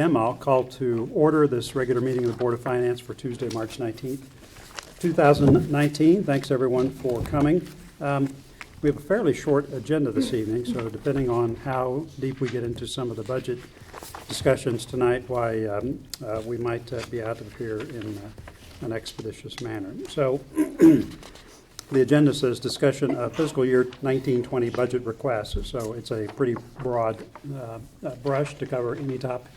I'll call to order this regular meeting of the Board of Finance for Tuesday, March 19th, 2019. Thanks, everyone, for coming. We have a fairly short agenda this evening, so depending on how deep we get into some of the budget discussions tonight, we might be out of here in an expeditious manner. So the agenda says discussion of fiscal year 1920 budget requests. So it's a pretty broad brush to cover any topic,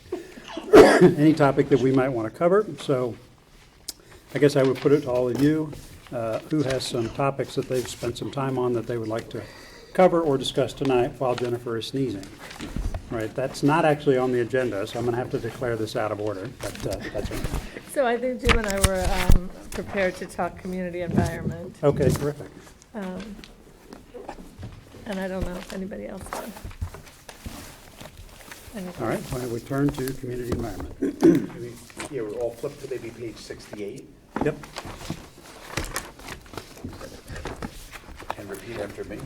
any topic that we might want to cover. So I guess I would put it to all of you who has some topics that they've spent some time on that they would like to cover or discuss tonight while Jennifer is sneezing. Right, that's not actually on the agenda, so I'm going to have to declare this out of order, but that's okay. So I think Jim and I were prepared to talk community environment. Okay, terrific. And I don't know if anybody else does. All right, why don't we turn to community environment? Yeah, we're all flipped to maybe page 68 Yep. and repeat after me.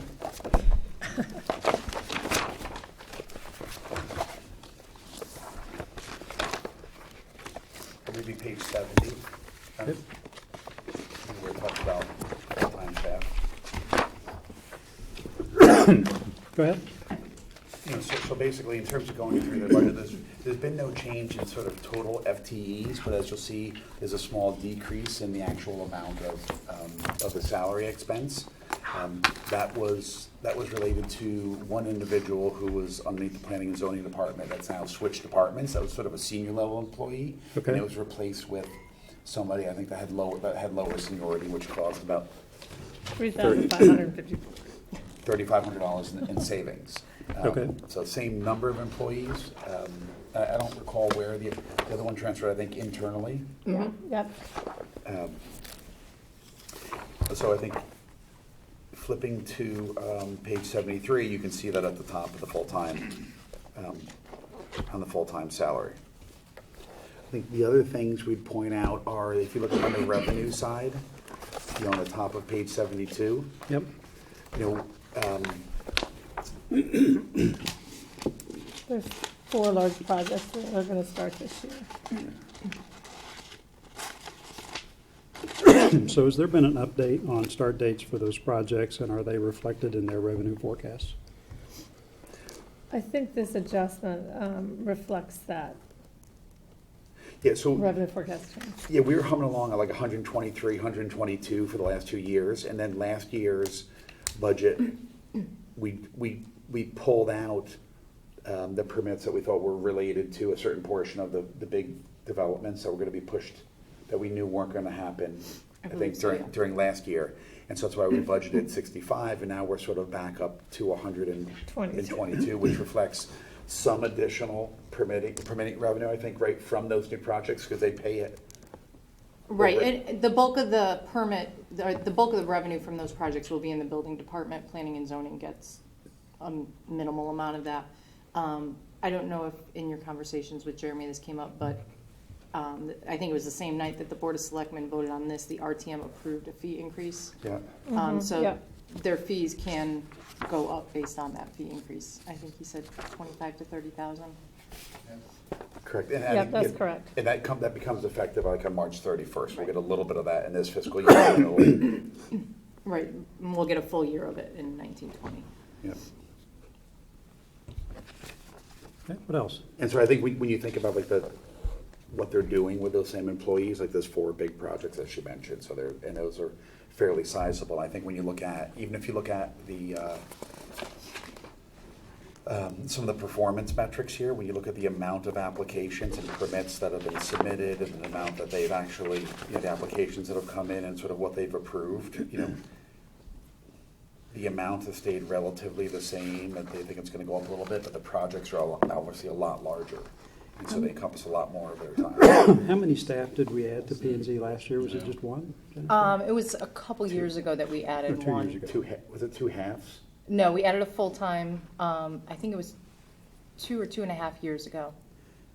Or maybe page 70. Yep. We're talking about full-time staff. Go ahead. You know, so basically, in terms of going through the budget, there's been no change in sort of total FTEs, but as you'll see, there's a small decrease in the actual amount of the salary expense. That was related to one individual who was underneath the planning and zoning department that's now switched departments. That was sort of a senior level employee, Okay. and it was replaced with somebody I think that had lower seniority, which caused about $3,550. $3,500 in savings. Okay. So same number of employees. I don't recall where the other one transferred, I think internally. Yeah. Yep. So I think flipping to page 73, you can see that at the top of the full-time, on the full-time salary. I think the other things we'd point out are, if you look on the revenue side, you know, on the top of page 72, Yep. you know, There's 4 large projects that are going to start this year. So has there been an update on start dates for those projects, and are they reflected in their revenue forecasts? I think this adjustment reflects that yeah, so revenue forecast change. yeah, we were humming along at like 123, 122 for the last 2 years, and then last year's budget, we pulled out the permits that we thought were related to a certain portion of the big developments that were going to be pushed, that we knew weren't going to happen, I think, during last year. And so that's why we budgeted 65, and now we're sort of back up to 122, which reflects some additional permitting revenue, I think, right from those new projects, because they pay it. Right, and the bulk of the the bulk of the revenue from those projects will be in the building department. Planning and zoning gets a minimal amount of that. I don't know if in your conversations with Jeremy this came up, but I think it was the same night that the Board of Selectmen voted on this, the RTM approved a fee increase. Yeah. So Yeah. their fees can go up based on that fee increase. I think he said 25 to 30,000. Correct. And Yeah, that's correct. And that becomes effective like on March 31st. We'll get a little bit of that in this fiscal year. Right, and we'll get a full year of it in 1920. Yeah. Okay, what else? And so I think when you think about like what they're doing with those same employees, like there's 4 big projects that she mentioned, so and those are fairly sizable. I think when you look at, even if you look at the some of the performance metrics here, when you look at the amount of applications and permits that have been submitted and the amount that they've actually, you know, the applications that have come in and sort of what they've approved, you know, the amount has stayed relatively the same, and they think it's going to go up a little bit, but the projects are obviously a lot larger, and so they encompass a lot more of their time. How many staff did we add to P&Z last year? Was it just one? It was a couple years ago that we added 2 one. years ago. Was it 2 halves? No, we added a full-time, I think it was 2 or 2.5 years ago.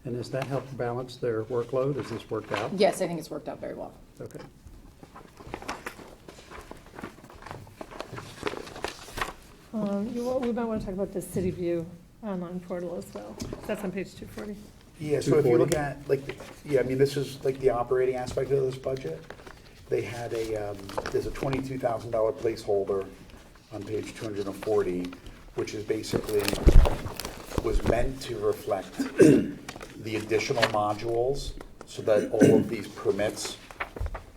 And has that helped balance their workload? Has this worked out? Yes, I think it's worked out very well. Okay. We might want to talk about the City View online portal as well. That's on page 240. Yeah, so if you look 240? at, like, yeah, I mean, this is like the operating aspect of this budget. They had there's a $22,000 placeholder on page 240, which is basically, was meant to reflect the additional modules so that all of these permits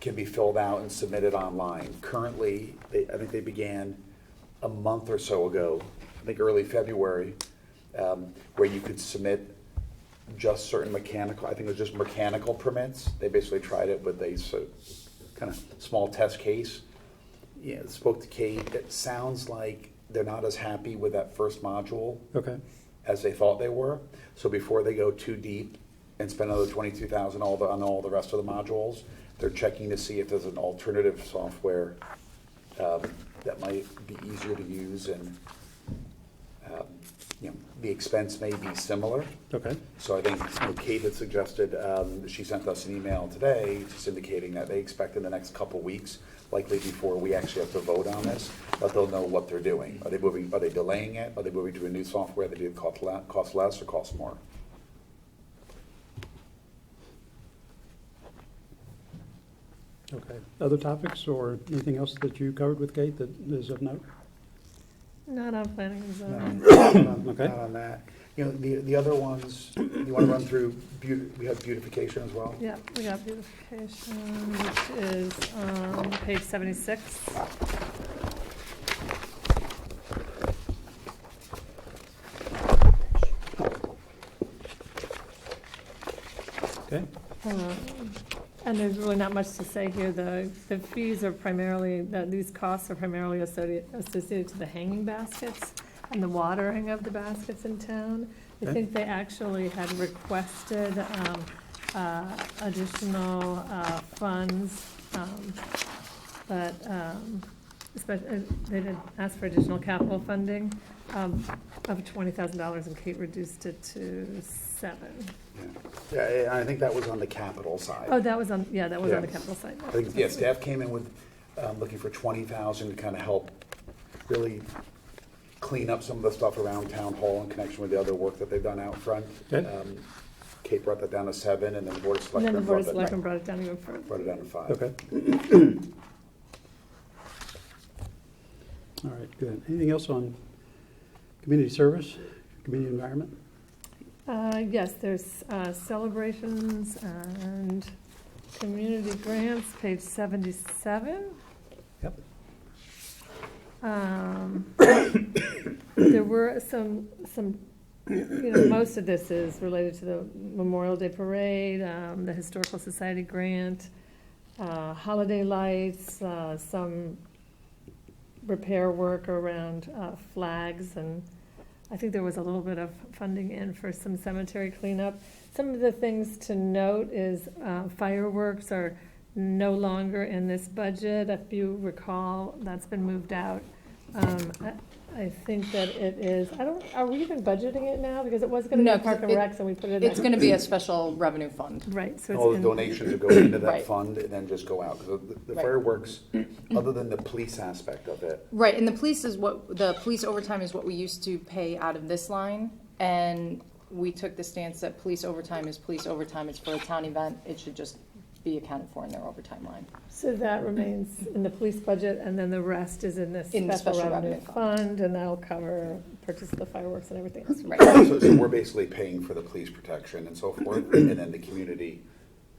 can be filled out and submitted online. Currently, I think they began a month or so ago, I think early February, where you could submit just certain mechanical, I think it was just mechanical permits. They basically tried it with a kind of small test case. Yeah, spoke to Kate. It sounds like they're not as happy with that first module Okay, as they thought they were. So before they go too deep and spend another $22,000 on all the rest of the modules, they're checking to see if there's an alternative software that might be easier to use, and the expense may be similar. okay, So I think Kate had suggested, she sent us an email today just indicating that they expect in the next couple weeks, likely before we actually have to vote on this, that they'll know what they're doing. Are they delaying it? Are they moving to a new software that either cost less or cost more? okay. Other topics or anything else that you covered with Kate that is of note? Not on planning and zoning. Okay. Not on that. The other ones, you want to run through, we have beautification as well? Yeah, we got beautification, which is page 76. Okay, And there's really not much to say here. The fees are primarily, these costs are primarily associated to the hanging baskets and the watering of the baskets in town. I Okay. think they actually had requested additional funds, but they did ask for additional capital funding of $20,000, and Kate reduced it to $7,000. Yeah, I think that was on the capital side. Oh, that was on, yeah, that was on the Yeah. capital side. I think, yeah, staff came in with, looking for 20,000 to kind of help really clean up some of the stuff around town hall in connection with the other work that they've done out front. Okay. Kate brought that down to 7, and then the board of And then the selectmen Board of brought Selectmen brought it down even further. it down to 5. okay. All right, good. Anything else on community service, community environment? Yes, there's celebrations and community grants, page 77. Yep. There were some, most of this is related to the Memorial Day Parade, the Historical Society grant, holiday lights, some repair work around flags, and I think there was a little bit of funding in for some cemetery cleanup. Some of the things to note is fireworks are no longer in this budget. If you recall, that's been moved out. I think that it is, are we even budgeting it now? Because it was gonna No, be Park and Rec, so we put it in. It's gonna be a special revenue fund. Right, so All it's the in. donations will go into that Right. fund and then just go out. Because the Right. fireworks, other than the police aspect of it, Right, and the police overtime is what we used to pay out of this line, and we took the stance that police overtime is police overtime, it's for a town event, it should just be accounted for in their overtime line. So that remains in the police budget, and then the rest is in this In the special special revenue revenue fund, and that'll cover purchase of the fireworks and everything else. Right, so we're basically paying for the police protection and so forth, and then the community,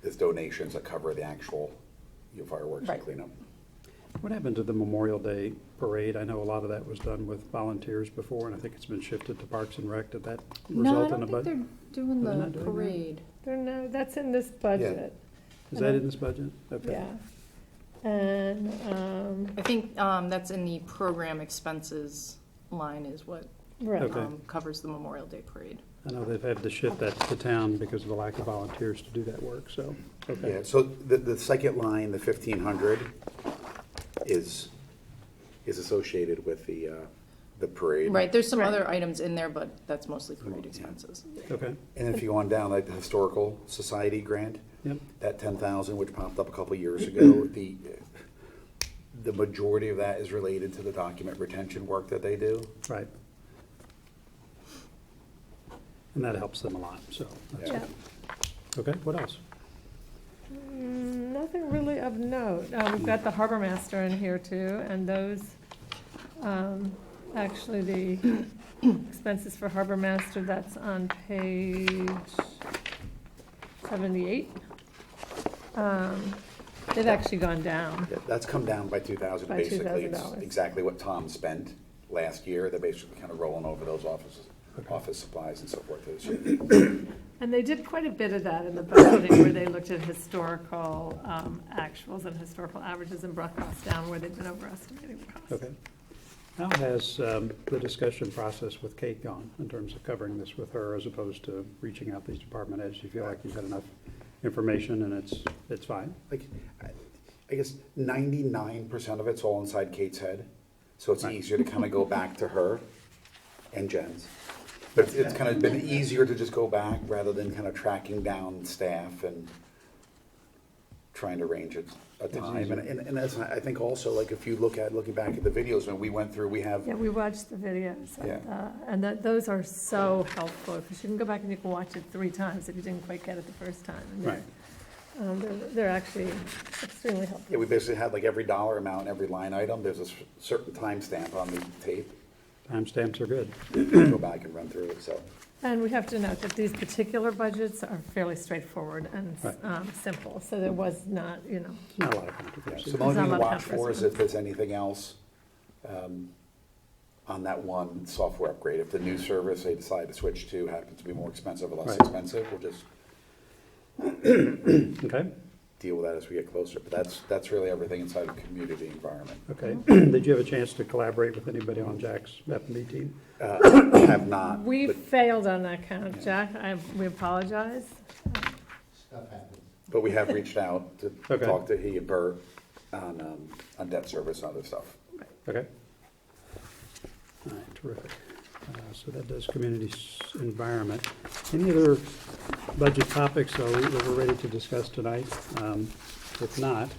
there's donations that cover the actual fireworks and Right. cleanup. What happened to the Memorial Day parade? I know a lot of that was done with volunteers before, and I think it's been shifted to Parks and Rec. Did that no, I result in don't a think budget? they're doing They're the not doing that? parade. No, that's in this budget, Is that in this budget? Okay. yeah. And, I think that's in the program expenses line is what right. Okay. covers the Memorial Day parade. I know they've had to shift that to town because of the lack of volunteers to do that work, so, okay. Yeah, so the second line, the 1,500, is associated with the parade. Right, there's some Right. other items in there, but that's mostly parade expenses. Okay, And if you go on down, like the Historical Society grant, yep, that 10,000, which popped up a couple years ago, the majority of that is related to the document retention work that they do. right. And that helps them a lot, so that's Yeah. good. Okay, what else? Nothing really of note. We've got the harbor master in here too, and those, actually, the expenses for harbor master, that's on page 78. They've actually gone down. Yeah, that's come down by 2,000, By basically. It's $2,000. exactly what Tom spent last year. They're basically kind of rolling over those office supplies and so forth this year. And they did quite a bit of that in the budgeting, where they looked at historical actuals and historical averages and brought costs down where they've been overestimating the costs. Okay. How has the discussion process with Kate gone in terms of covering this with her as opposed to reaching out these department heads? Do you feel like you've had enough information and it's fine? Like, I guess 99% of it's all inside Kate's head, so it's Right. easier to kind of go back to her and Jen's. But it's kind of been easier to just go back rather than kind of tracking down staff and trying to arrange a time. easier. And that's, I think also, like, if you looking back at the videos when we went through, we have, Yeah, we watched the videos, Yeah. and those are so helpful, because you can go back and you can watch it 3 times if you didn't quite get it the first time. And they're actually extremely yeah, helpful. we basically had like every dollar amount, every line item, there's a certain timestamp on the tape. Timestamps are good. Go back and run through it, so. And we have to note that these particular budgets are fairly straightforward and Right. simple, so there was not, There's not a lot of Yeah, controversy. so the only There's thing not to a lot of watch for is if there's anything else on that one software upgrade. If the new service they decide to switch to happens to be more expensive or less Right. expensive, we'll just Okay, deal with that as we get closer. But that's really everything inside the community environment. okay. Did you have a chance to collaborate with anybody on Jack's F&B team? Have not. We but- failed on that count, Jack, we apologize. Stuff happens. But we have reached out to Okay. talk to he and Bert on debt service and other stuff. Okay. All right, terrific. So that does community environment. Any other budget topics that we're ready to discuss tonight? If not,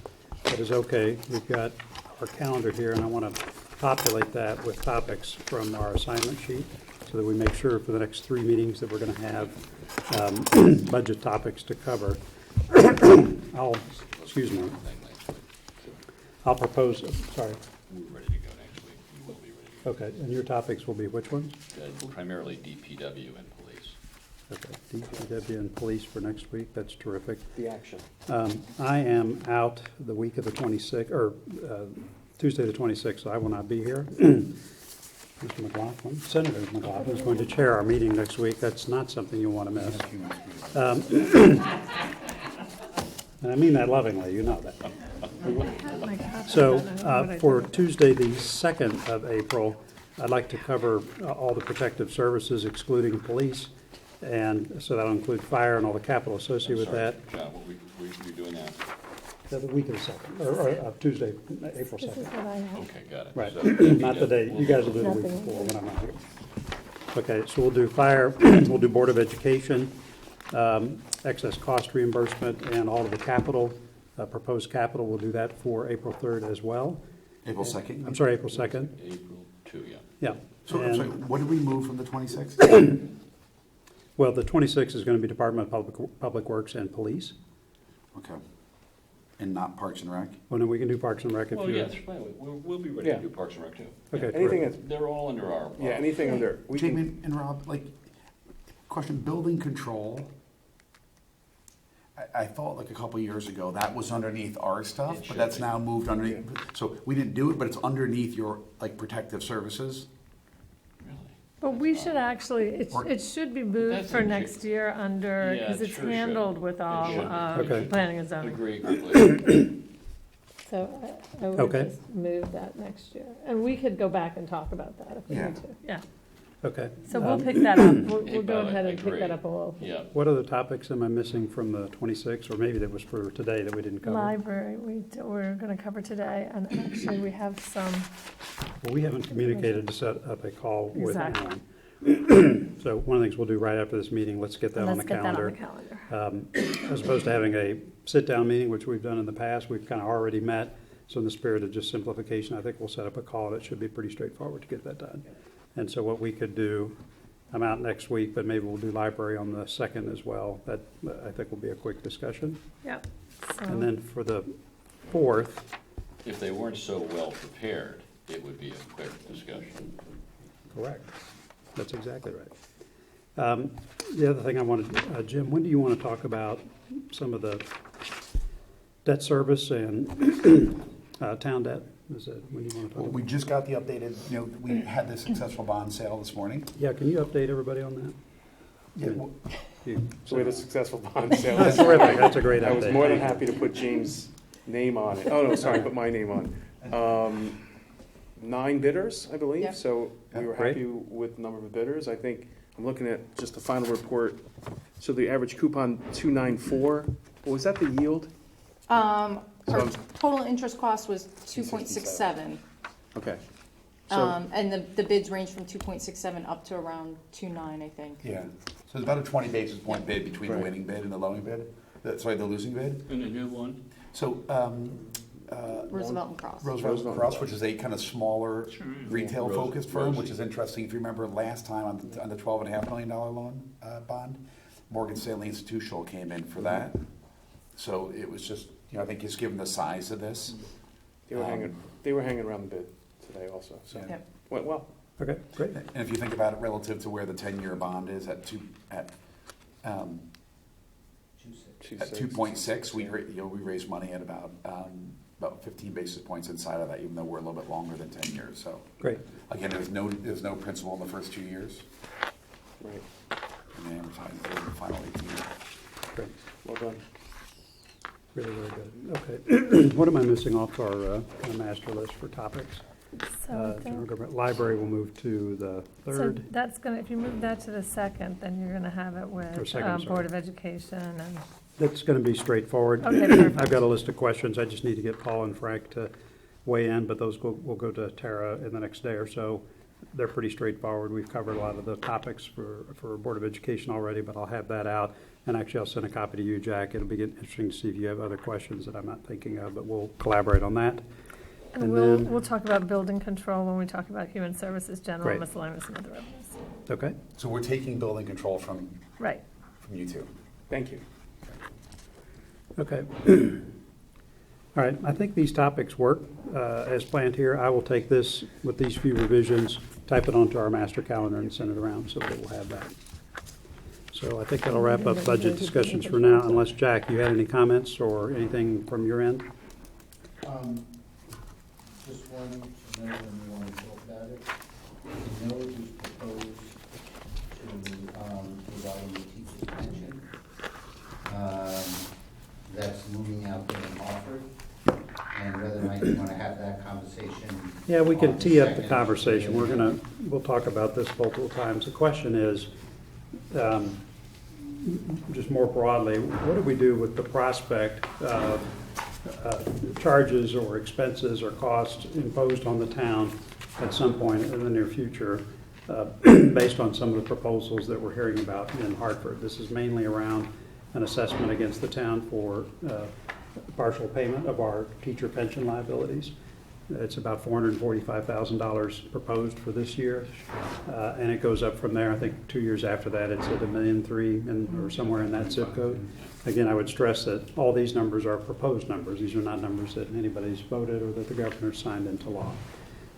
that is okay. We've got our calendar here, and I want to populate that with topics from our assignment sheet so that we make sure for the next 3 meetings that we're going to have budget topics to cover. Excuse me. I'll propose, sorry. We're ready to go next week. We will be ready to Okay, and your topics will be which ones? go. Primarily DPW and police. Okay, DPW and police for next week, that's terrific. The action. I am out the week of the 26th, or Tuesday the 26th, so I will not be here. Mr. McLaughlin, Senator McLaughlin is going to chair our meeting next week. That's not something you want to miss. And I mean that lovingly, you know that. My copy, So I don't know what I for did. Tuesday, the 2nd of April, I'd like to cover all the protective services excluding police, and so that'll include fire and all the capital associated with that. John, what we doing now? The week of the 2nd, or Tuesday, April This is 2nd. what I have. Okay, got it. Right, So, not the day, you guys will do the week Nothing. before when I'm not here. Okay, so we'll do fire, we'll do Board of Education, excess cost reimbursement, and all of the capital, proposed capital, we'll do that for April 3rd as well. April 2nd? I'm sorry, April 2nd, April 2, yeah. yeah. So, I'm And- sorry, what did we move from the 26th? Well, the 26th is going to be Department of Public Works and Police. Okay. And not Parks and Rec? Oh, no, we can do Parks and Rec if Well, you. yeah, that's fine. We'll be ready Yeah. to do Parks and Rec too. Okay, Anything terrific. that's, They're all under our. yeah, anything under, we Jamie can, and Rob, like, question, building control. I thought like a couple years ago, that was underneath our stuff, It but should that's be. now moved underneath. So we didn't do it, but it's underneath your, like, protective services? Really? But we should actually, Or- it should be moved That's for okay. next year under, Yeah, because it it's sure should. handled with all should. Okay. planning and zoning. Agree completely. So I would Okay. just move that next year. And we could go back and talk about that if we Yeah. need to. Yeah. Okay. So we'll pick that up. We'll Hey, go Bob, ahead I and pick agree. that up and we'll. Yeah. What other topics am I missing from the 26th, or maybe that was for today that we didn't cover? Library, we're going to cover today, and actually we have some, Well, we haven't communicated to set up a call with Exactly. Alan. So one of the things we'll do right after this meeting, let's get that on the let's get that on calendar. the calendar. As opposed to having a sit-down meeting, which we've done in the past, we've kind of already met. So in the spirit of just simplification, I think we'll set up a call, and it should be pretty straightforward to get that done. And so what we could do, I'm out next week, but maybe we'll do library on the 2nd as well. That, I think, will be a quick discussion. Yep. And then for the 4th, If they weren't so well prepared, it would be a quick discussion. correct, that's exactly right. The other thing I wanted, Jim, when do you want to talk about some of the debt service and town debt? Is it, when do you want to Well, talk we about? just got the updated, we had the successful bond sale this morning. Yeah, can you update everybody on that? Yeah, well, You- So we had a successful bond sale. That's terrific, that's a great update. I was more than happy to put James' name on it. Oh, no, sorry, put my name on. 9 bidders, I believe, Yep. so we were Great. happy with the number of bidders. I think, I'm looking at just the final report. So the average coupon, 294. Was that the yield? Our So- total interest cost was 2.67. Okay. So, And the bids range from 2.67 up to around 2.9, I think. yeah, so it's about a 20 basis point bid between the Right. winning bid and the losing bid, the losing bid. And a new one? So, Roosevelt and Cross. Roosevelt and Cross, which is a kind of smaller retail-focused firm, which Rosie. is interesting. If you remember last time on the $12.5 million loan bond, Morgan Stanley Institutional came in for that. So it was just, I think just given the size of this. they were hanging around the bid today also, so. Yeah. Yep. Went well. Okay, great. And if you think about it relative to where the 10-year bond is at 2.6, we raised money at about 15 basis points inside of that, even though we're a little bit longer than 10 years. So Great. again, there's no principal in the first 2 years, Right. and then amortizing for the final 18 years. Great. Well done. Really, really good. Okay. What am I missing off our kind of master list for topics? So I General think- government, library will move to the so 3rd. that's gonna, if you move that to the 2nd, then you're gonna have it Or with second, sorry. Board of Education and, That's going to be straightforward. Okay, perfect. I've got a list of questions. I just need to get Paul and Frank to weigh in, but those will go to Tara in the next day or so. They're pretty straightforward. We've covered a lot of the topics for Board of Education already, but I'll have that out. And actually, I'll send a copy to you, Jack. It'll be interesting to see if you have other questions that I'm not thinking of, but we'll collaborate on that. and And we'll, then- we'll talk about building control when we talk about human services, general, Great. miscellaneous, and other revenues. Okay? So we're taking building control from Right. you two. Thank you. Okay. All right, I think these topics work as planned here. I will take this with these few revisions, type it onto our master calendar and send it around so that we'll have that. So I think that'll wrap up budget discussions for now, unless, Jack, you had any comments or anything from your end? Just one, note when you want to talk about it. The note is proposed to provide the teacher's pension. That's moving out there in Hartford, and whether or not you want to have that conversation. Yeah, we can on tee up the second. conversation. We'll talk about this multiple times. The question is, just more broadly, what do we do with the prospect of charges or expenses or costs imposed on the town at some point in the near future, based on some of the proposals that we're hearing about in Hartford? This is mainly around an assessment against the town for partial payment of our teacher pension liabilities. It's about $445,000 proposed for this year, and it goes up from there. I think 2 years after that, it's at $1.3 million or somewhere in that zip code. Again, I would stress that all these numbers are proposed numbers. These are not numbers that anybody's voted or that the governor signed into law.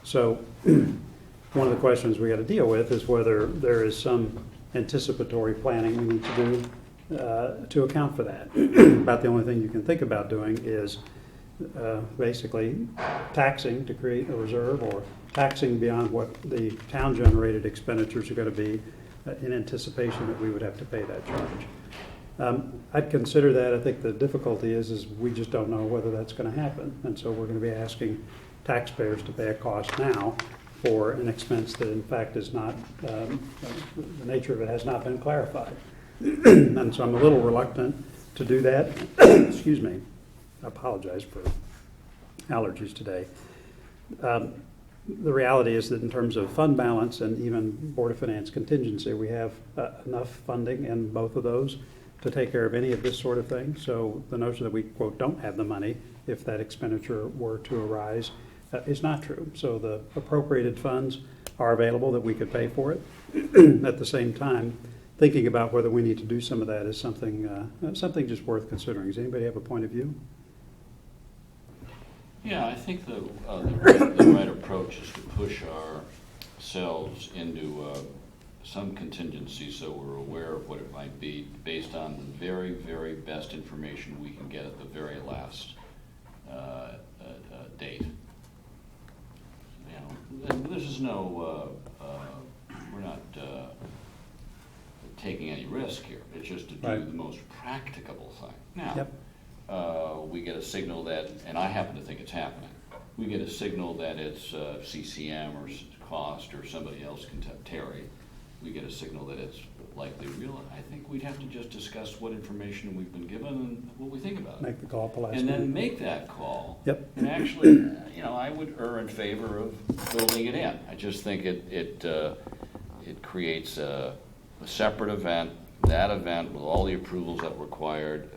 So one of the questions we got to deal with is whether there is some anticipatory planning we need to do to account for that. About the only thing you can think about doing is basically taxing to create a reserve, or taxing beyond what the town-generated expenditures are going to be in anticipation that we would have to pay that charge. I'd consider that. I think the difficulty is we just don't know whether that's going to happen. And so we're going to be asking taxpayers to pay a cost now for an expense that in fact is not, the nature of it has not been clarified. And so I'm a little reluctant to do that. Excuse me. I apologize for allergies today. The reality is that in terms of fund balance and even Board of Finance contingency, we have enough funding in both of those to take care of any of this sort of thing. So the notion that we, quote, don't have the money if that expenditure were to arise is not true. So the appropriated funds are available that we could pay for it. At the same time, thinking about whether we need to do some of that is something just worth considering. Does anybody have a point of view? Yeah, I think the right approach is to push ourselves into some contingency so we're aware of what it might be based on the very, very best information we can get at the very last date. You know, this is no, we're not taking any risk here. It's just to do Right. the most practicable thing. Now, Yep. we get a signal that, and I happen to think it's happening, we get a signal that it's CCM or cost or somebody else can Terry. We get a signal that it's likely real. I think we'd have to just discuss what information we've been given and what we think about it. Make the call at the last And then minute. make that call. Yep. And actually, you know, I would err in favor of building it in. I just think it creates a separate event, that event with all the approvals that are required.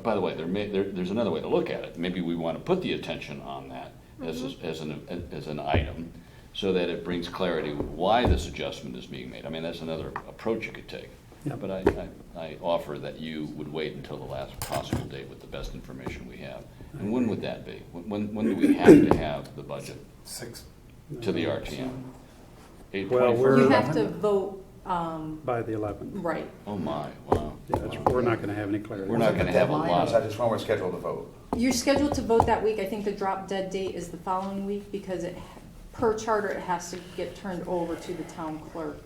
By the way, there's another way to look at it. Maybe we want to put the attention on that as an item, so that it brings clarity why this adjustment is being made. I mean, that's another approach you could take. Yep. But I offer that you would wait until the last possible date with the best information we have. And when would that be? When do we have to have the budget to the RTM? Well, we're- You have to vote, By the 11th. right. Oh, my, wow. Yeah, we're not going to have any clarity. We're not gonna have a Deadline, or lot is that of, just when we're scheduled to vote? You're scheduled to vote that week. I think the drop dead date is the following week because per charter, it has to get turned over to the town clerk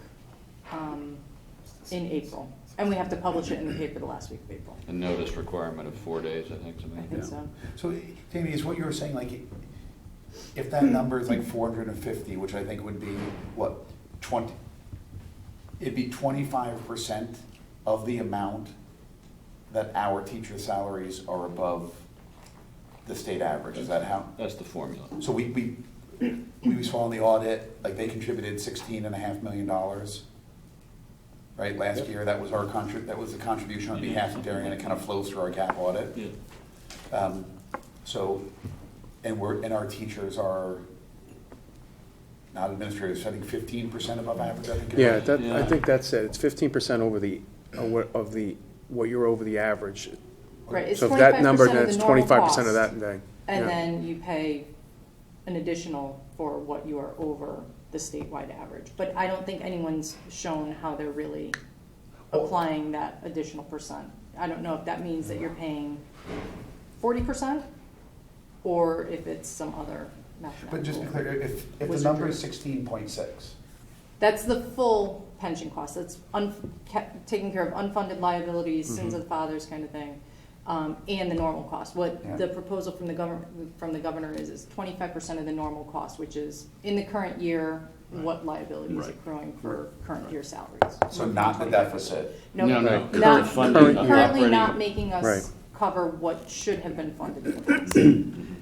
in April. And we have to publish it in the paper the last week of April. a notice requirement of 4 days, I think, I something. think Yeah. so. So, Jamie, is what you were saying, like, if that number is like 450, which I think would be, what, 20, it'd be 25% of the amount that our teacher salaries are above the state average, is that how? That's the formula. So we saw in the audit, like, they contributed $16.5 million, right, last year. That was that was the contribution on behalf of Darien, and it kind of flows through our cap audit. Yeah. So, and our teachers are, not administrators, I think 15% above average, I think. it Yeah, is. I think that's it. It's 15% over what you're over the average. Right, it's So if that 25% number, of then the it's normal 25% of cost. that day. And Yeah. then you pay an additional for what you are over the statewide average. But I don't think anyone's shown how they're really applying that additional percent. I don't know if that means that you're paying 40% or if it's some other mathematical. But just to be clear, if the Wizardry. number is 16.6, That's the full pension cost. That's taking care of unfunded liabilities, sins of the fathers kind of thing, and the normal cost. What Yeah. the proposal from the governor is 25% of the normal cost, which is in the current year, what liability is Right. accruing for current year salaries. so not the deficit. No, No, not, current funding, current- currently operating- not making Right. us cover what should have been funded in the past.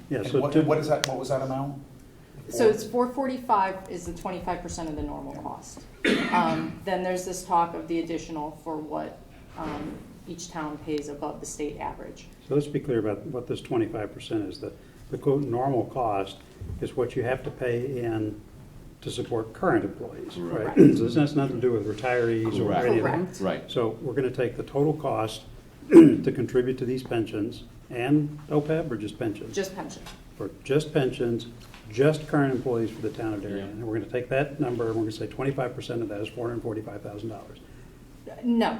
Yeah, And so what is that, what was that amount? So it's 445 is the 25% of the normal cost. Then there's this talk of the additional for what each town pays above the state average. So let's be clear about what this 25% is. The quote, "normal cost" is what you have to pay in to support current employees, right? Correct. So this has nothing to do with retirees or Correct. any of that. Correct. Right. So we're going to take the total cost to contribute to these pensions and OPEB or just pensions? Just pension. For just pensions, just current employees for the town of Darien. Yeah. And we're going to take that number and we're going to say 25% of that is $445,000. No,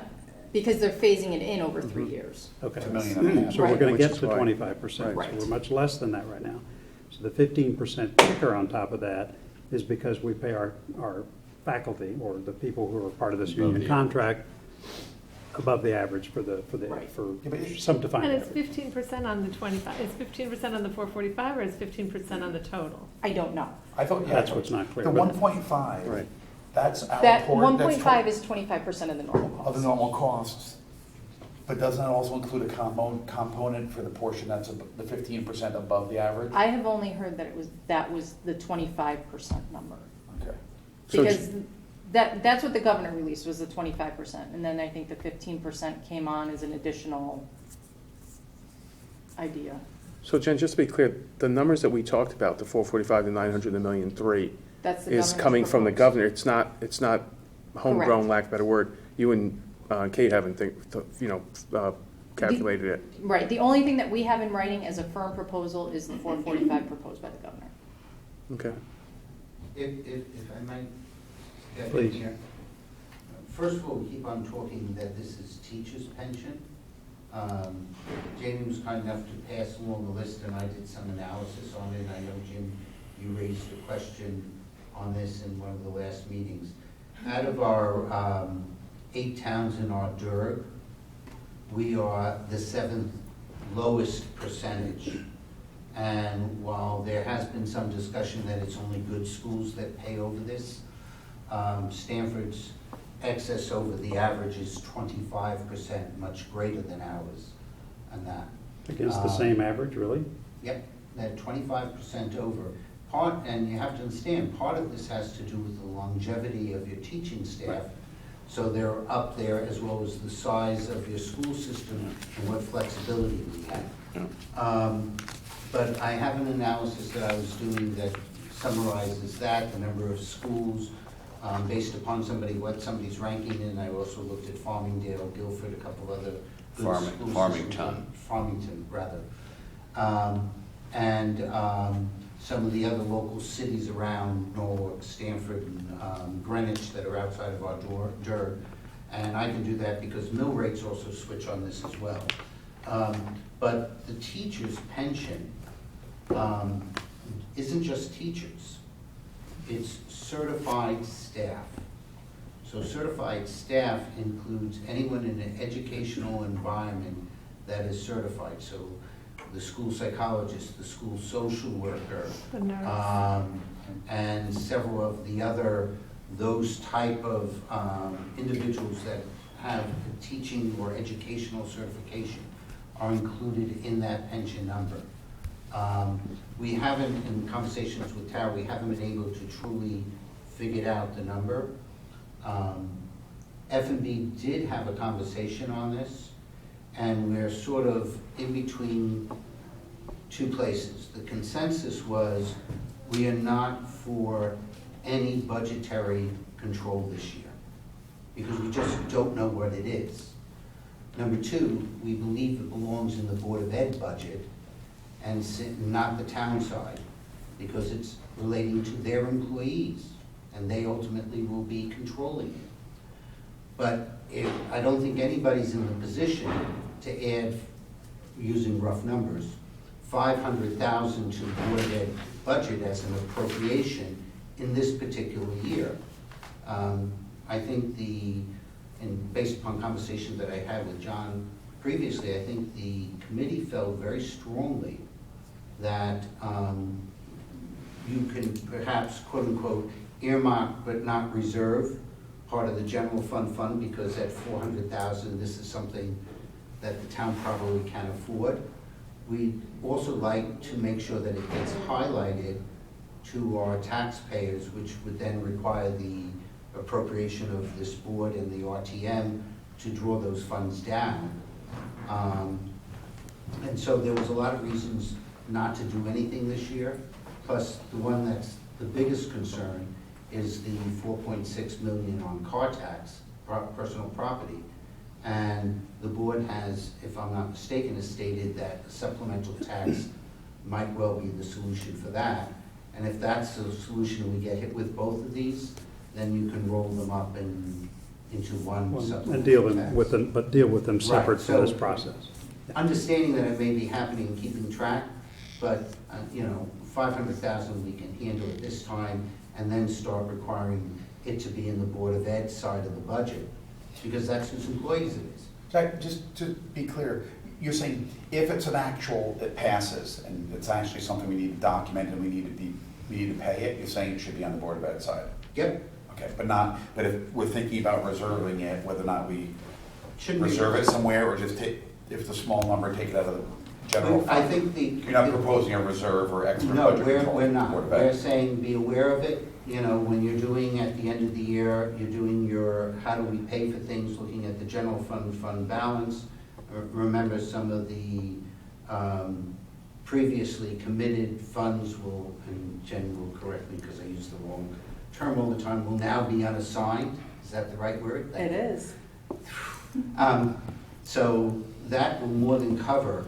because they're phasing it in over 3 years. Okay. It's $1.5 million. So we're Right. going to Which get is to why- 25%. Right. So we're much less than that right now. So the 15% kicker on top of that is because we pay our faculty or the people who are part of this Above union the contract above the average for Right. Yeah, but some defined And it's average. 15% on the 25, it's 15% on the 445 or it's 15% on the total? I don't know. I thought, yeah. That's what's not clear, The but- 1.5. Right. That's our That portion. 1.5 is 25% of the normal Of the cost. normal costs. But doesn't that also include a component for the portion that's the 15% above the average? I have only heard that that was the 25% number. Okay. So Because that's what the governor released, was the 25%. And then I think the 15% came on as an additional idea. So Jen, just to be clear, the numbers that we talked about, the 445, the 900, the 1,000,003, That's the is governor's coming from the proposal. governor. It's not homegrown, lack of a better word. You and Kate haven't calculated it. Right, the only thing that we have in writing as a firm proposal is the 445 proposed by the governor. Okay. If I might step in Please. here. First of all, we keep on talking that this is teachers' pension. Jamie was kind enough to pass along the list, and I did some analysis on it. I know, Jim, you raised a question on this in one of the last meetings. Out of our 8 towns in our DERG, we are the 7th lowest percentage. And while there has been some discussion that it's only good schools that pay over this, Stanford's excess over the average is 25%, much greater than ours on that. Against the same average, really? Yep, that 25% over. And you have to understand, part of this has to do with the longevity of your teaching staff. So they're up there, as well as the size of your school system and what flexibility we have. But I have an analysis that I was doing that summarizes that, the number of schools, based upon what somebody's ranking in. I also looked at Farmingdale, Guilford, a couple other good schools. Farmington, rather. Some of the other local cities around Norwalk, Stanford, and Greenwich that are outside of our DERG. And I can do that because mill rates also switch on this as well. But the teacher's pension isn't just teachers. It's certified staff. So certified staff includes anyone in an educational environment that is certified. So the school psychologist, the school social worker, The nurse. and several of the other, those type of individuals that have a teaching or educational certification are included in that pension number. We haven't, in conversations with Tara, we haven't been able to truly figure out the number. F&B did have a conversation on this, and we're sort of in between 2 places. The consensus was we are not for any budgetary control this year because we just don't know what it is. Number 2, we believe it belongs in the Board of Ed budget and not the town side because it's relating to their employees and they ultimately will be controlling it. But I don't think anybody's in the position to add, using rough numbers, $500,000 to the Board of Ed budget as an appropriation in this particular year. I think and based upon conversations that I had with John previously, I think the committee felt very strongly that you can perhaps, quote unquote, earmark but not reserve part of the general fund because at $400,000, this is something that the town probably can afford. We'd also like to make sure that it gets highlighted to our taxpayers, which would then require the appropriation of this board and the RTM to draw those funds down. And so there was a lot of reasons not to do anything this year, plus the one that's the biggest concern is the 4.6 million on car tax, personal property. And the board has, if I'm not mistaken, has stated that a supplemental tax might well be the solution for that. And if that's the solution, we get hit with both of these, then you can roll them up into one supplemental And deal tax. with them, but deal with them separate Right, from this so- process. Understanding that it may be happening and keeping track, but, 500,000 we can handle at this time, and then start requiring it to be in the Board of Ed side of the budget, because that's whose employees it is. Jack, just to be clear, you're saying if it's an actual that passes and it's actually something we need to document and we need to pay it, you're saying it should be on the Board of Ed side? Yep. Okay, but if we're thinking about reserving it, whether or not we Shouldn't we- reserve it somewhere or just take, if it's a small number, take it out of the general I fund? think You're not proposing a reserve or extra No, budget control? we're not. Board of We're Ed. saying be aware of it, when you're doing at the end of the year, you're doing your, how do we pay for things, looking at the general fund balance. Remember some of the previously committed funds will, and Jen will correct me because I use the wrong term all the time, will now be unassigned. Is that the right word? It is. So that will more than cover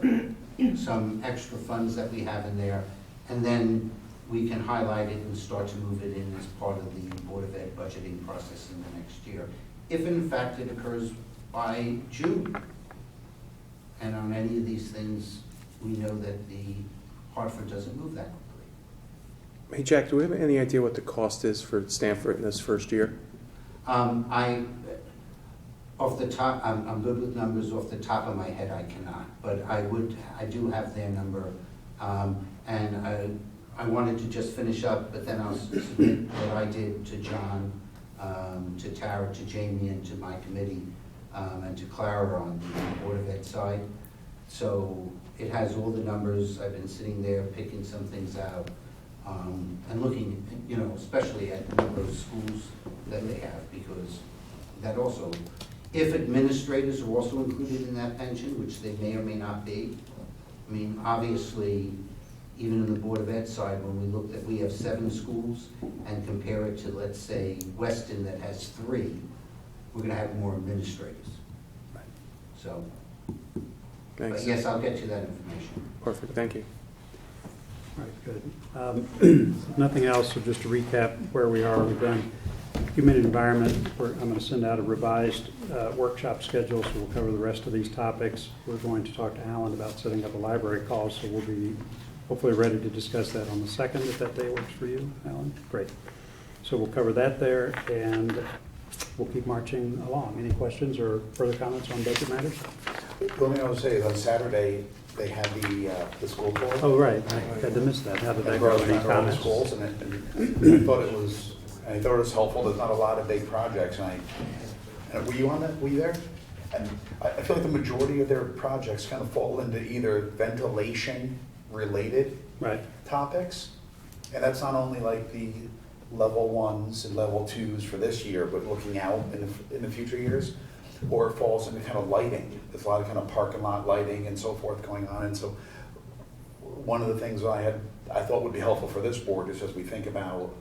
some extra funds that we have in there. And then we can highlight it and start to move it in as part of the Board of Ed budgeting process in the next year. If in fact it occurs by June. And on any of these things, we know that the Hartford doesn't move that quickly. Hey, Jack, do we have any idea what the cost is for Stanford in this first year? Off the top, I'm good with numbers. Off the top of my head, I cannot. But I do have their number. And I wanted to just finish up, but then I'll submit what I did to John, to Tara, to Jamie, and to my committee, and to Clara on the Board of Ed side. So it has all the numbers. I've been sitting there picking some things out, and looking, especially at the number of schools that they have, because that also, if administrators are also included in that pension, which they may or may not be, I mean, obviously, even in the Board of Ed side, when we looked at, we have 7 schools, and compare it to, let's say, Weston that has 3, we're gonna have more administrators. So, but Thanks. yes, I'll get you that information. Perfect, thank you. All right, good. Nothing else, so just to recap where we are, we've done human environment. I'm going to send out a revised workshop schedule, so we'll cover the rest of these topics. We're going to talk to Alan about setting up a library call, so we'll be hopefully ready to discuss that on the 2nd, if that day works for you, Alan. Great. So we'll cover that there, and we'll keep marching along. Any questions or further comments on budget matters? The only thing I would say is on Saturday, they had the school board. Oh, right, I had to miss that. How did that go? Any All the comments? schools, and I thought it was helpful. There's not a lot of big projects, and were you on that? Were you there? And I feel like the majority of their projects kind of fall into either ventilation-related Right. topics, and that's not only like the level 1s and level 2s for this year, but looking out in the future years, or it falls into kind of lighting. There's a lot of kind of parking lot lighting and so forth going on, and so one of the things I thought would be helpful for this board is as we think about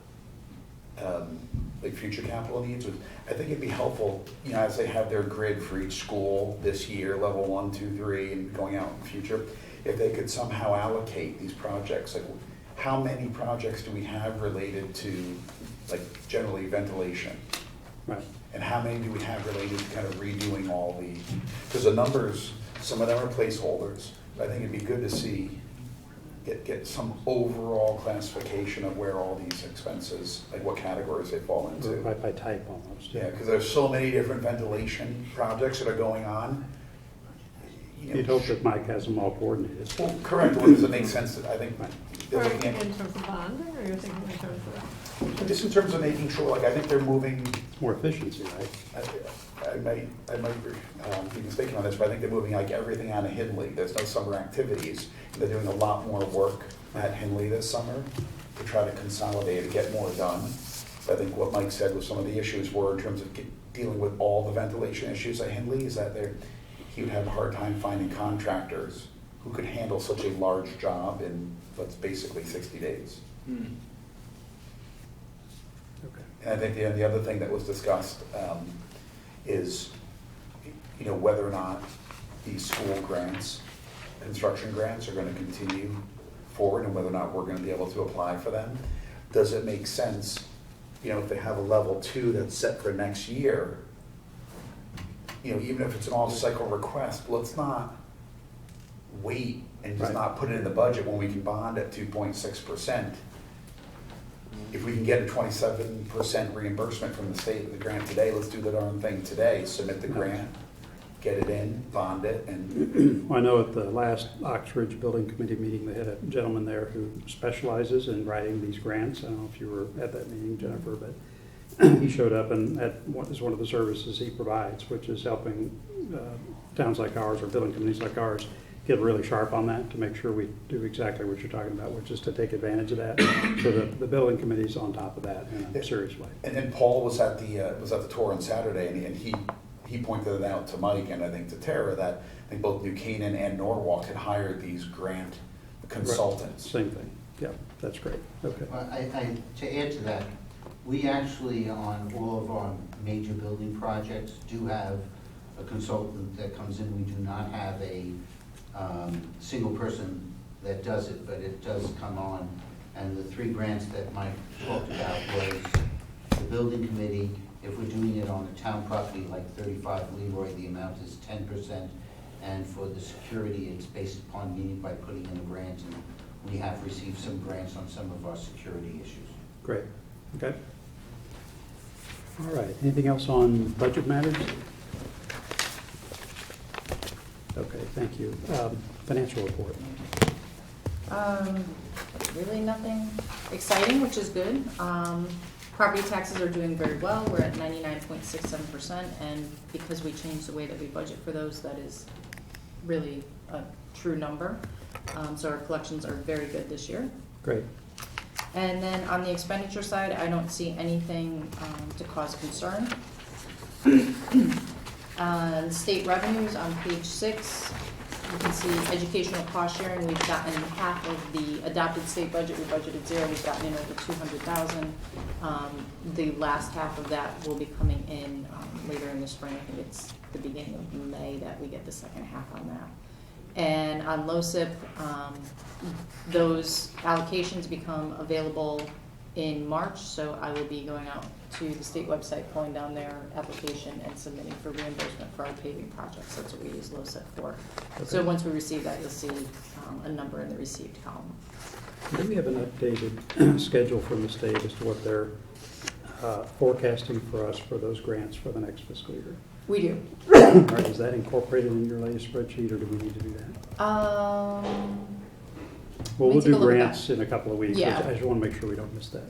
like future capital needs, I think it'd be helpful, as they have their grid for each school this year, level 1, 2, 3, and going out in the future, if they could somehow allocate these projects, like how many projects do we have related to, like, generally ventilation? Right. And how many do we have related to kind of redoing all the, because the numbers, some of them are placeholders, but I think it'd be good to see, get some overall classification of where all these expenses, like what categories they fall into. Right by type almost. Yeah, because there's so many different ventilation projects that are going on. You'd hope that Mike has them all coordinated. Well, correct, or does it make sense that, I think, they're Or looking in at, terms of bonding, or you're thinking in terms of? just in terms of making sure, like, I think they're moving, It's more efficiency, right? I might be mistaken on this, but I think they're moving like everything out of Henley. There's no summer activities. They're doing a lot more work at Henley this summer to try to consolidate and get more done. I think what Mike said was some of the issues were in terms of dealing with all the ventilation issues at Henley, is that he would have a hard time finding contractors who could handle such a large job in what's basically 60 days. Okay. And I think the other thing that was discussed is, whether or not these school grants, construction grants, are going to continue forward, and whether or not we're going to be able to apply for them. Does it make sense, if they have a level 2 that's set for next year, even if it's an all-cycle request, let's not wait and just Right. not put it in the budget when we can bond at 2.6%. If we can get a 27% reimbursement from the state of the grant today, let's do the darn thing today, submit the grant, get it in, bond it, and Well, I know at the last Oxbridge Building Committee meeting, they had a gentleman there who specializes in writing these grants. I don't know if you were at that meeting, Jennifer, but he showed up, and is one of the services he provides, which is helping towns like ours or building companies like ours get really sharp on that to make sure we do exactly what you're talking about, which is to take advantage of that. So the building committee's on top of that in a serious way. And then Paul was at the tour on Saturday, and he pointed it out to Mike and I think to Tara that I think both New Canaan and Norwalk had hired these grant consultants. Same thing. Yeah, that's great. Okay. Well, to add to that, we actually, on all of our major building projects, do have a consultant that comes in. We do not have a single person that does it, but it does come on. And the 3 grants that Mike talked about was the building committee. If we're doing it on a town property like 35 Leroy, the amount is 10%. And for the security, it's based upon meaning by putting in a grant. And we have received some grants on some of our security issues. Great. Okay. All right. Anything else on budget matters? Okay, thank you. Financial report. Really nothing exciting, which is good. Property taxes are doing very well. We're at 99.67%, and because we changed the way that we budget for those, that is really a true number. So our collections are very good this year. Great. And then on the expenditure side, I don't see anything to cause concern. State revenues on page 6, you can see educational cost sharing. We've gotten half of the adopted state budget. We budgeted 0. We've gotten in over 200,000. The last half of that will be coming in later in the spring. I think it's the beginning of May that we get the second half on that. And on LoCIP, those allocations become available in March, so I will be going out to the state website, pulling down their application and submitting for reimbursement for our paving projects. That's what we use LoCIP for. So Okay. once we receive that, you'll see a number in the received column. Do we have an updated schedule from the state as to what they're forecasting for us for those grants for the next fiscal year? We do. All right, is that incorporated in your latest spreadsheet, or do we need to do that? Let Well, me we'll take a do look at grants in a couple of weeks. Yeah. I just want to make sure we don't miss that.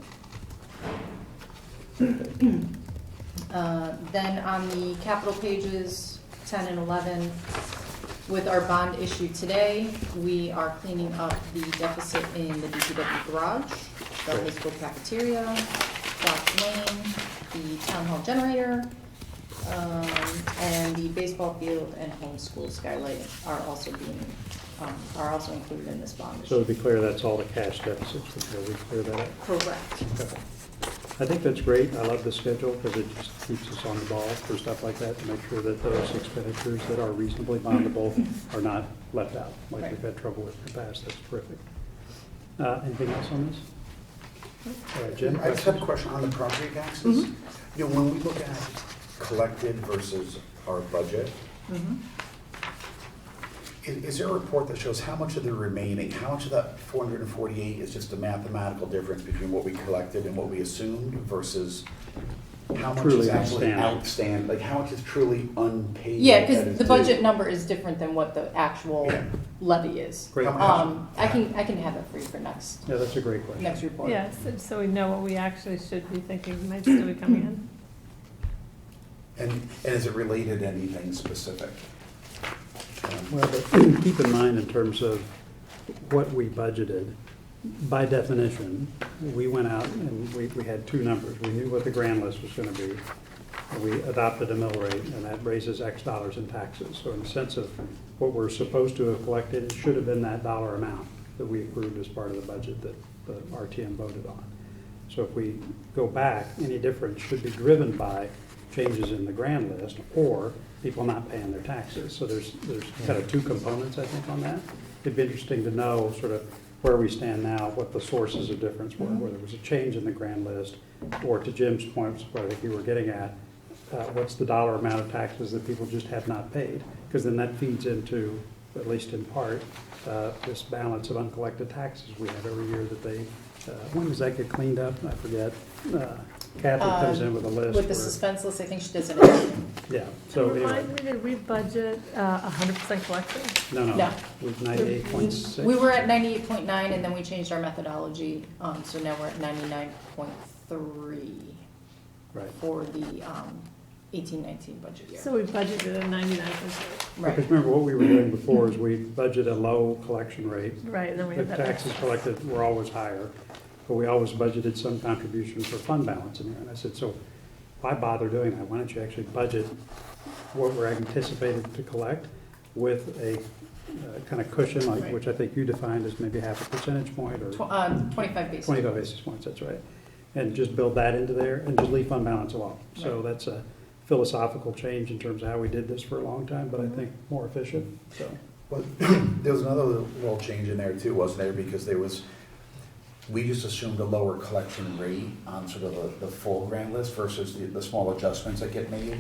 Then on the capital pages 10 and 11, with our bond issue today, we are cleaning up the deficit in the DPW garage, the high school cafeteria, Fox Lane, the town hall generator, and the baseball field and homeschool skylight are also included in this bond So to issue. be clear, that's all the cash deficits, until we clear that up. Correct. Okay. I think that's great. I love the schedule because it just keeps us on the ball for stuff like that, to make sure that those expenditures that are reasonably bondable are not left out, like we've had trouble with in the past. That's terrific. Anything else on this? Jim? I just have a question on the property taxes. You know, when we look at collected versus our budget, is there a report that shows how much of the remaining, how much of that 448 is just a mathematical difference between what we collected and what we assumed versus how much Truly is actually outstanding. outstanding? Like how much is truly unpaid? Yeah, that because is the due? budget number is different than what the actual Yeah. levy is. Great. I can have that for you for next Yeah, that's a great question. report. Yes, so we know what we actually should be thinking might still be coming in. And is it related to anything specific? Well, but keep in mind in terms of what we budgeted, by definition, we went out and we had 2 numbers. We knew what the grand list was going to be. We adopted a mill rate, and that raises X dollars in taxes. So in the sense of what we're supposed to have collected, it should have been that dollar amount that we approved as part of the budget that the RTM voted on. So if we go back, any difference should be driven by changes in the grand list or people not paying their taxes. So there's kind of 2 components, I think, on that. It'd be interesting to know sort of where we stand now, what the sources of difference were, whether it was a change in the grand list, or to Jim's point, what I think you were getting at, what's the dollar amount of taxes that people just have not paid? Because then that feeds into, at least in part, this balance of uncollected taxes we have every year that they, when does that get cleaned up? I forget. Kathy comes in with a list. With the where- suspense list, I think she does it. Yeah, so Remind anyway, me, did we budget 100% collection? no, No. with 98.6. We were at 98.9, and then we changed our methodology, so now we're at 99.3 Right. for the 18-19 budget year. So we budgeted at 99%. Right. Because remember, what we were doing before is we budget a low collection rate. Right, and then we The had that. taxes collected were always higher, but we always budgeted some contribution for fund balance in there. And I said, so why bother doing that? Why don't you actually budget what we're anticipated to collect with a kind of cushion, like, Right. which I think you defined as maybe half a percentage point or 25 basis. 25 basis points, that's right. And just build that into there and just leave fund balance alone. So Right. that's a philosophical change in terms of how we did this for a long time, but I think more efficient, so. Well, there was another little change in there too, wasn't there? Because we just assumed a lower collection rate on sort of the full grant list versus the small adjustments that get made. You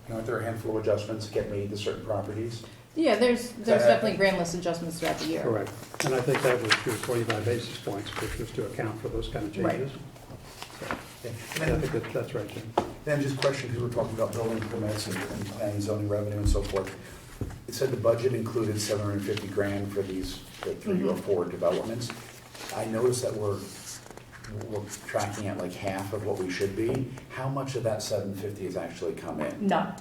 know, aren't there a handful of adjustments that get made to certain properties? Yeah, there's definitely grand list adjustments throughout the year. Correct. And I think that was your 25 basis points, which was to account for those kind of Right. changes. Yeah. I And think that's right, Jim. then just a question, because we're talking about building permits and planning, zoning revenue and so forth. It said the budget included 750 grand for these, the 3 or 4 developments. I noticed that we're tracking at like half of what we should be. How much of that 750 has actually come in? None.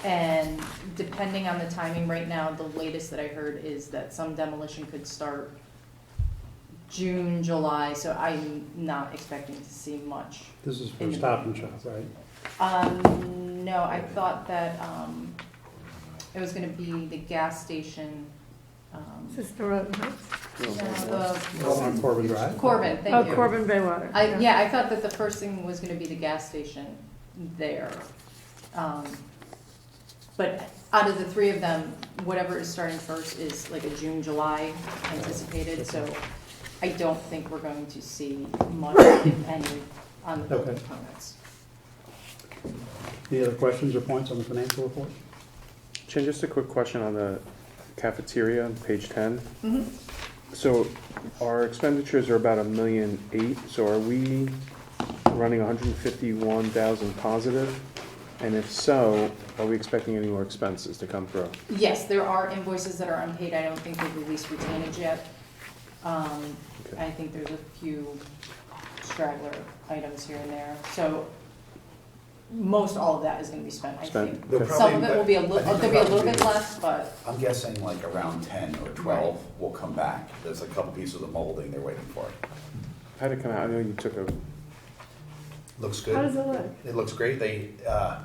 And depending on the timing right now, the latest that I heard is that some demolition could start June, July, so I'm not expecting to see much. This is for In the- Stop and Shop, right? No, I thought that, it was gonna be the gas station, Is this the road, huh? On Corbin Drive? Corbin, Oh, thank you. Corbin Baywater. Yeah, I thought that the first thing was gonna be the gas station there. But out of the 3 of them, whatever is starting first is like a June, July anticipated, so I don't think we're going to see much, if any, on the building Okay. permits. Any other questions or points on the financial report? Jen, just a quick question on the cafeteria on page 10. Mhm. So our expenditures are about $1.8 million, so are we running 151,000 positive? And if so, are we expecting any more expenses to come through? Yes, there are invoices that are unpaid, I don't think they've released retainage yet. Okay. I think there's a few straggler items here and there, so most all of that is gonna be spent, I Spent. think. They'll Some probably- of it will be I think there'll they'll be a little probably bit be- less, but I'm guessing like around 10 or 12 will come back. There's a couple pieces of molding they're waiting for. How'd it come out? I know you took a, Looks good. How does it look? It looks great. I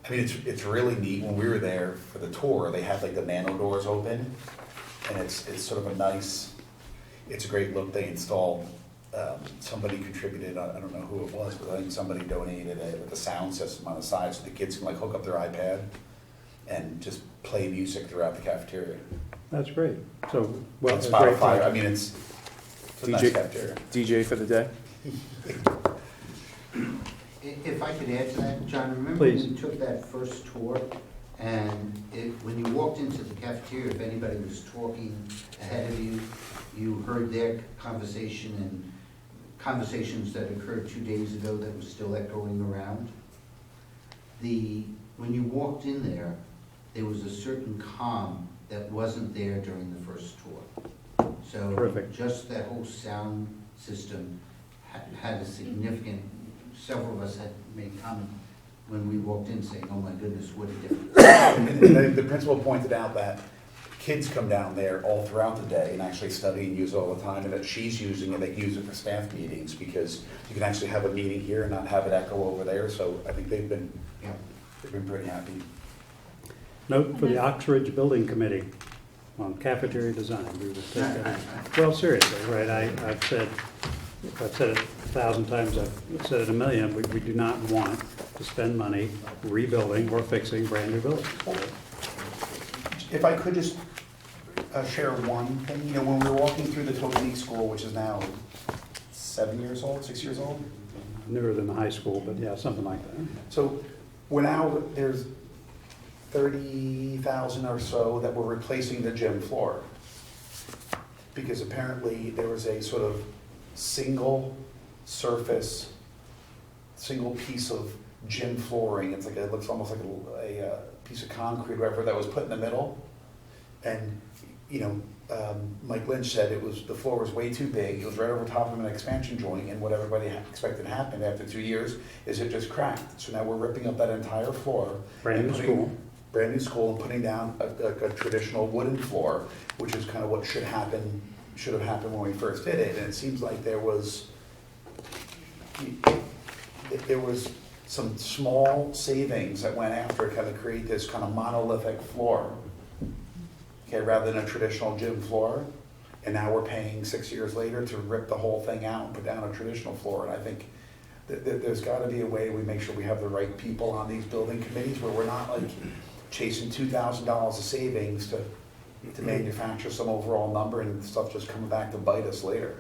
mean, it's really neat. When we were there for the tour, they had like the nano doors open, and it's sort of a nice, it's a great look. They installed, somebody contributed, I don't know who it was, but I think somebody donated with a sound system on the side so the kids can like hook up their iPad and just play music throughout the cafeteria. That's great. So, well, And a great Spotify, I project. mean, it's a nice DJ. cafeteria. DJ for the day? If I could add to that, John, remember Please. when you took that first tour? And when you walked into the cafeteria, if anybody was talking ahead of you, you heard their conversation and conversations that occurred 2 days ago that was still echoing around. When you walked in there, there was a certain calm that wasn't there during the first tour. So Terrific. just that whole sound system had a significant, several of us had made comment when we walked in saying, oh my goodness, what a difference. And the principal pointed out that kids come down there all throughout the day and actually study and use it all the time, and that she's using it, they can use it for staff meetings, because you can actually have a meeting here and not have it echo over there, so I think they've been pretty happy. Note for the Oxbridge Building Committee on cafeteria design. We would take that. Well, seriously, right, I've said it 1,000 times, I've said it 1,000,000, we do not want to spend money rebuilding or fixing brand-new buildings. If I could just share one thing, you know, when we were walking through the Tokenique School, which is now 7 years old, 6 years old, Newer than the high school, but yeah, something like that. so we're now, there's 30,000 or so that we're replacing the gym floor. Because apparently there was a sort of single surface, single piece of gym flooring. It's like, it looks almost like a piece of concrete, whatever, that was put in the middle. And, you know, Mike Lynch said the floor was way too big. It was right over top of an expansion joint, and what everybody expected to happen after 2 years is it just cracked. So now we're ripping up that entire floor. Brand new and putting- school. Brand new school, and putting down a traditional wooden floor, which is kind of what should have happened when we first did it. And it seems like there was some small savings that went after kind of create this kind of monolithic floor. okay, rather than a traditional gym floor. And now we're paying 6 years later to rip the whole thing out and put down a traditional floor. And I think that there's got to be a way we make sure we have the right people on these building committees where we're not like chasing $2,000 of savings to manufacture some overall number and stuff just coming back to bite us later.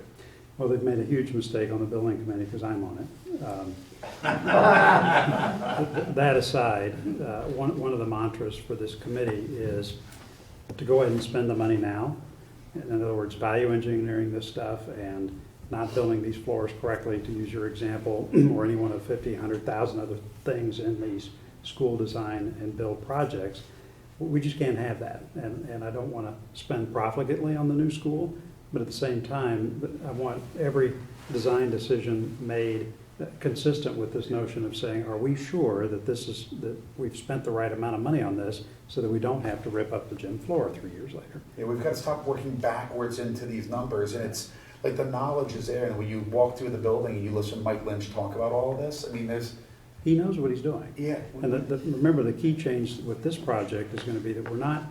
Well, they've made a huge mistake on the building committee because I'm on it. That aside, one of the mantras for this committee is to go ahead and spend the money now. In other words, value engineering this stuff and not building these floors correctly, to use your example, or any one of 50, 100,000 other things in these school design and build projects. We just can't have that. And I don't want to spend profligately on the new school, but at the same time, I want every design decision made consistent with this notion of saying, are we sure that that we've spent the right amount of money on this so that we don't have to rip up the gym floor 3 years later? Yeah, we've got to stop working backwards into these numbers, and it's like the knowledge is there, and when you walk through the building and you listen to Mike Lynch talk about all of this, I mean, He knows what he's doing. yeah. And remember, the key change with this project is going to be that we're not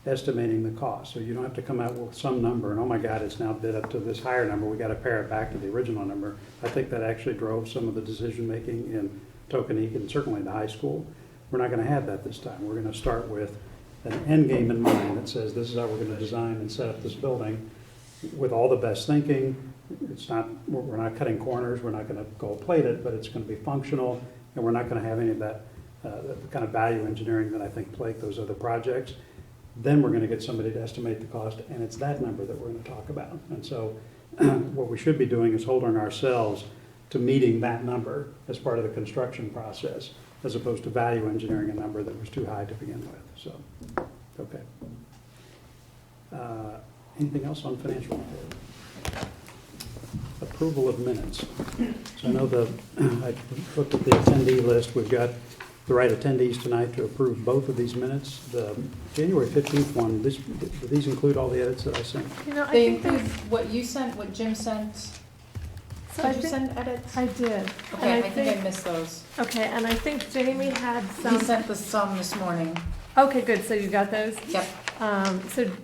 estimating the cost. So you don't have to come out with some number and, oh my God, it's now bid up to this higher number, we got to pare it back to the original number. I think that actually drove some of the decision-making in Tokenique and certainly the high school. We're not going to have that this time. We're going to start with an end game in mind that says this is how we're going to design and set up this building with all the best thinking. We're not cutting corners, we're not going to gold plate it, but it's going to be functional, and we're not going to have any of that kind of value engineering that I think plagued those other projects. Then we're going to get somebody to estimate the cost, and it's that number that we're going to talk about. And so what we should be doing is holding ourselves to meeting that number as part of the construction process, as opposed to value engineering a number that was too high to begin with. So, okay. Anything else on financial report? Approval of minutes. So I know I looked at the attendee list. We've got the right attendees tonight to approve both of these minutes. The January 15th one, do these include all the edits that I sent? You know, I They think include there's, what you sent, what Jim sent. so I Did you think, send edits? I did. And Okay, I think I missed those. Okay, and I think Jamie had He some, sent some this morning. okay, good, so you got those? Yep.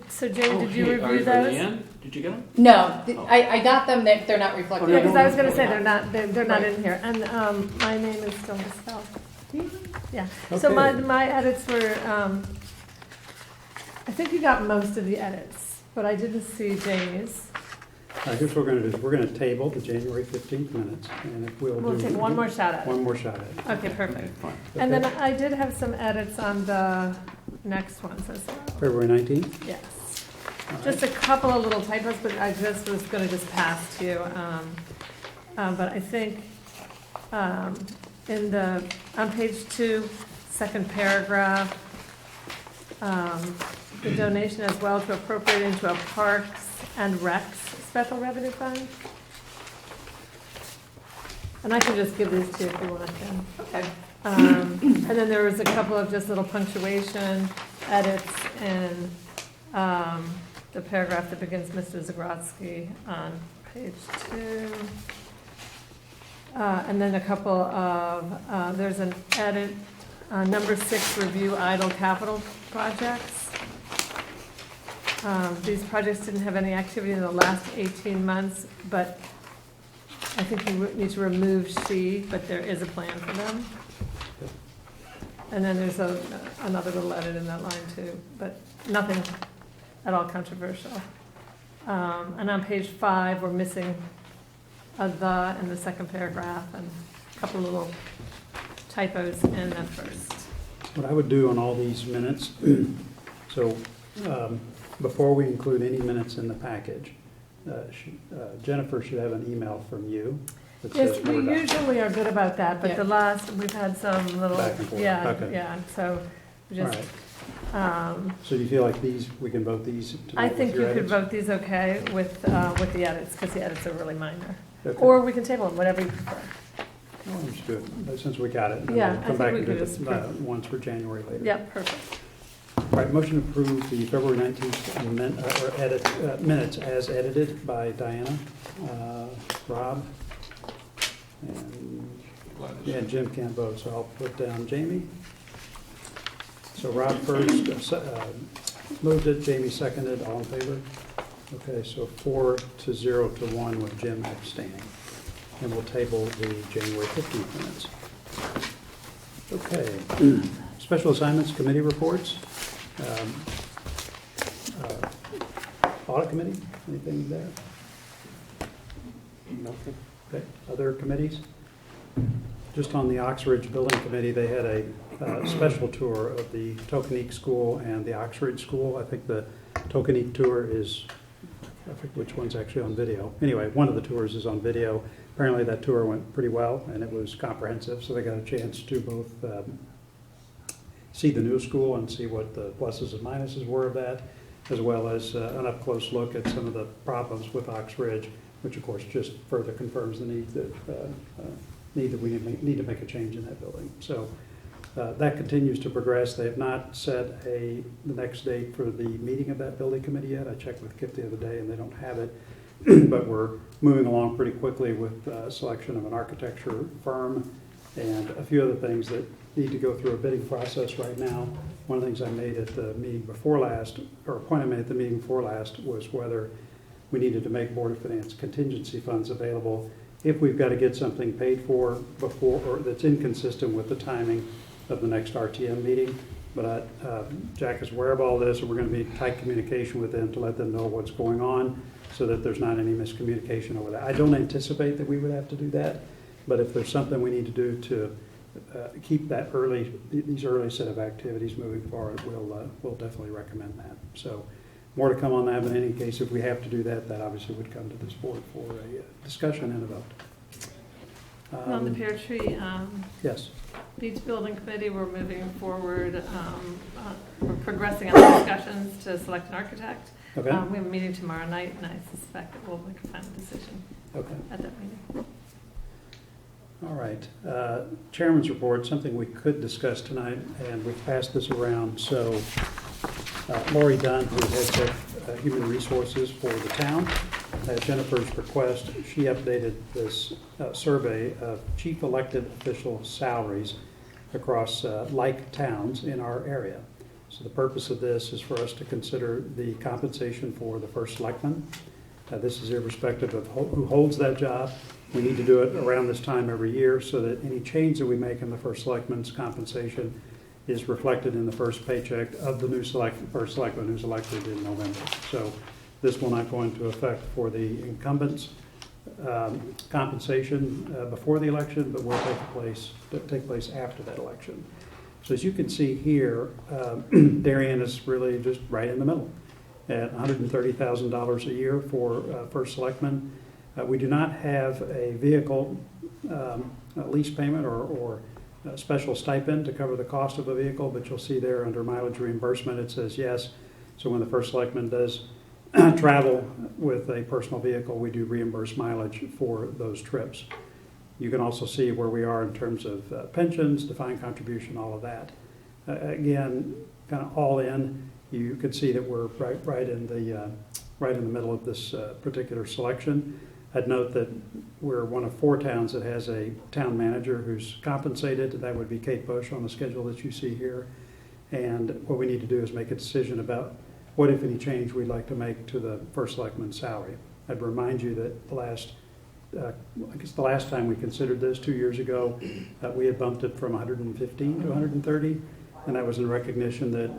So Jamie, did you review those? Did you get them? No, I got them, they're not reflected. Yeah, because I was gonna say, they're not in here, and, my name is still misspelled. Yeah, so Okay. my edits were, I think you got most of the edits, but I didn't see Jamie's. Here's what we're going to do. We're going to table the January 15th minutes, and if we'll We'll do take one more shot at it. one more shot at it. Okay, perfect. Fine. And then Okay. I did have some edits on the next ones as well. February 19th? Yes. All right. Just a couple of little typos, but I just was gonna just pass to you. But I think, on page 2, second paragraph, the donation as well to appropriate into a Parks and Recs special revenue fund. And I can just give these to you if you want to. Okay. And then there was a couple of just little punctuation edits in the paragraph that begins Mr. Zagrodsky on page 2. And then a couple of, there's an edit, number 6, review idle capital projects. These projects didn't have any activity in the last 18 months, but I think you need to remove "she," but there is a plan for them. And then there's another little edit in that line too, but nothing at all controversial. And on page 5, we're missing a "the" in the second paragraph and a couple little typos in the first. What I would do on all these minutes, so before we include any minutes in the package, Jennifer should have an email from you that Yes, says we we're done. usually are good about that, but the Yeah. last, we've had some little, Back and forth. yeah, Okay. yeah, so we All just, right. So do you feel like we can vote these I tonight with think you your could edits? vote these okay with the edits, because the edits are really minor. Okay. Or we can table them, whatever you prefer. Well, let's do it, but since we got it. and Yeah, we'll I come think back we and could do just the approve. ones for January later. Yep, perfect. All right, motion to approve the February 19th minutes as edited by Diana, Rob, and Glad to yeah, see. Jim can't vote, so I'll put down Jamie. So Rob first, moved it, Jamie seconded, all in favor? Okay, so 4-0-1 with Jim abstaining. And we'll table the January 15th minutes. Okay, special assignments committee reports. Audit committee, anything there? Nothing. Okay, other committees? Just on the Oxbridge Building Committee, they had a special tour of the Tokenique School and the Oxbridge School. I think the Tokenique tour is, I forget which one's actually on video. Anyway, one of the tours is on video. Apparently that tour went pretty well and it was comprehensive, so they got a chance to both see the new school and see what the pluses and minuses were of that, as well as an up-close look at some of the problems with Oxbridge, which of course just further confirms the need that we need to make a change in that building. So that continues to progress. They have not set the next date for the meeting of that building committee yet. I checked with Kip the other day and they don't have it, but we're moving along pretty quickly with selection of an architecture firm and a few other things that need to go through a bidding process right now. One of the things I made at the meeting before last, or a point I made at the meeting before last, was whether we needed to make Board of Finance contingency funds available if we've got to get something paid for before, or that's inconsistent with the timing of the next RTM meeting. But Jack is aware of all this, and we're going to be in tight communication with them to let them know what's going on so that there's not any miscommunication over that. I don't anticipate that we would have to do that, but if there's something we need to do to keep these early set of activities moving forward, we'll definitely recommend that. So more to come on that, but in any case, if we have to do that, that obviously would come to this board for a discussion and a vote. On the Pear Tree Yes. Beach Building Committee, we're moving forward. We're progressing on the discussions to select an architect. Okay. We have a meeting tomorrow night, and I suspect that we'll make a final decision Okay. at that meeting. All right. Chairman's report, something we could discuss tonight, and we've passed this around. So Lori Dunn, who heads up Human Resources for the town, at Jennifer's request, she updated this survey of chief elected official salaries across like towns in our area. So the purpose of this is for us to consider the compensation for the first selectman. This is irrespective of who holds that job. We need to do it around this time every year so that any change that we make in the first selectman's compensation is reflected in the first paycheck of the new first selectman who's elected in November. So this will not go into effect for the incumbent's compensation before the election, but will take place after that election. So as you can see here, Darien is really just right in the middle at $130,000 a year for first selectman. We do not have a vehicle lease payment or a special stipend to cover the cost of a vehicle, but you'll see there under mileage reimbursement it says yes. So when the first selectman does travel with a personal vehicle, we do reimburse mileage for those trips. You can also see where we are in terms of pensions, defined contribution, all of that. Again, kind of all in, you can see that we're right in the middle of this particular selection. I'd note that we're one of 4 towns that has a town manager who's compensated. That would be Kate Bush on the schedule that you see here. And what we need to do is make a decision about what, if any, change we'd like to make to the first selectman's salary. I'd remind you that the last time we considered this 2 years ago, we had bumped it from 115 to 130, and that was in recognition that,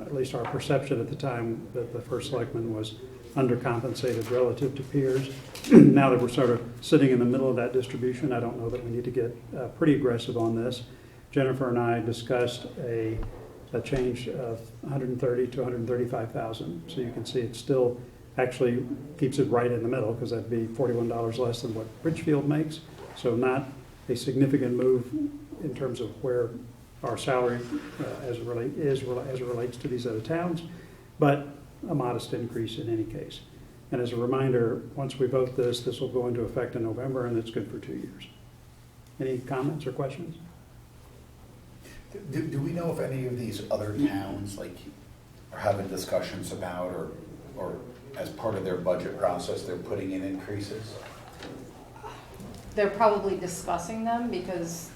at least our perception at the time, that the first selectman was undercompensated relative to peers. Now that we're sort of sitting in the middle of that distribution, I don't know that we need to get pretty aggressive on this. Jennifer and I discussed a change of 130 to 135,000. So you can see it still actually keeps it right in the middle, because that'd be $41 less than what Richfield makes. So not a significant move in terms of where our salary as it relates to these other towns, but a modest increase in any case. And as a reminder, once we vote this will go into effect in November, and it's good for 2 years. Any comments or questions? Do we know if any of these other towns are having discussions about or as part of their budget process they're putting in increases? They're probably discussing them, because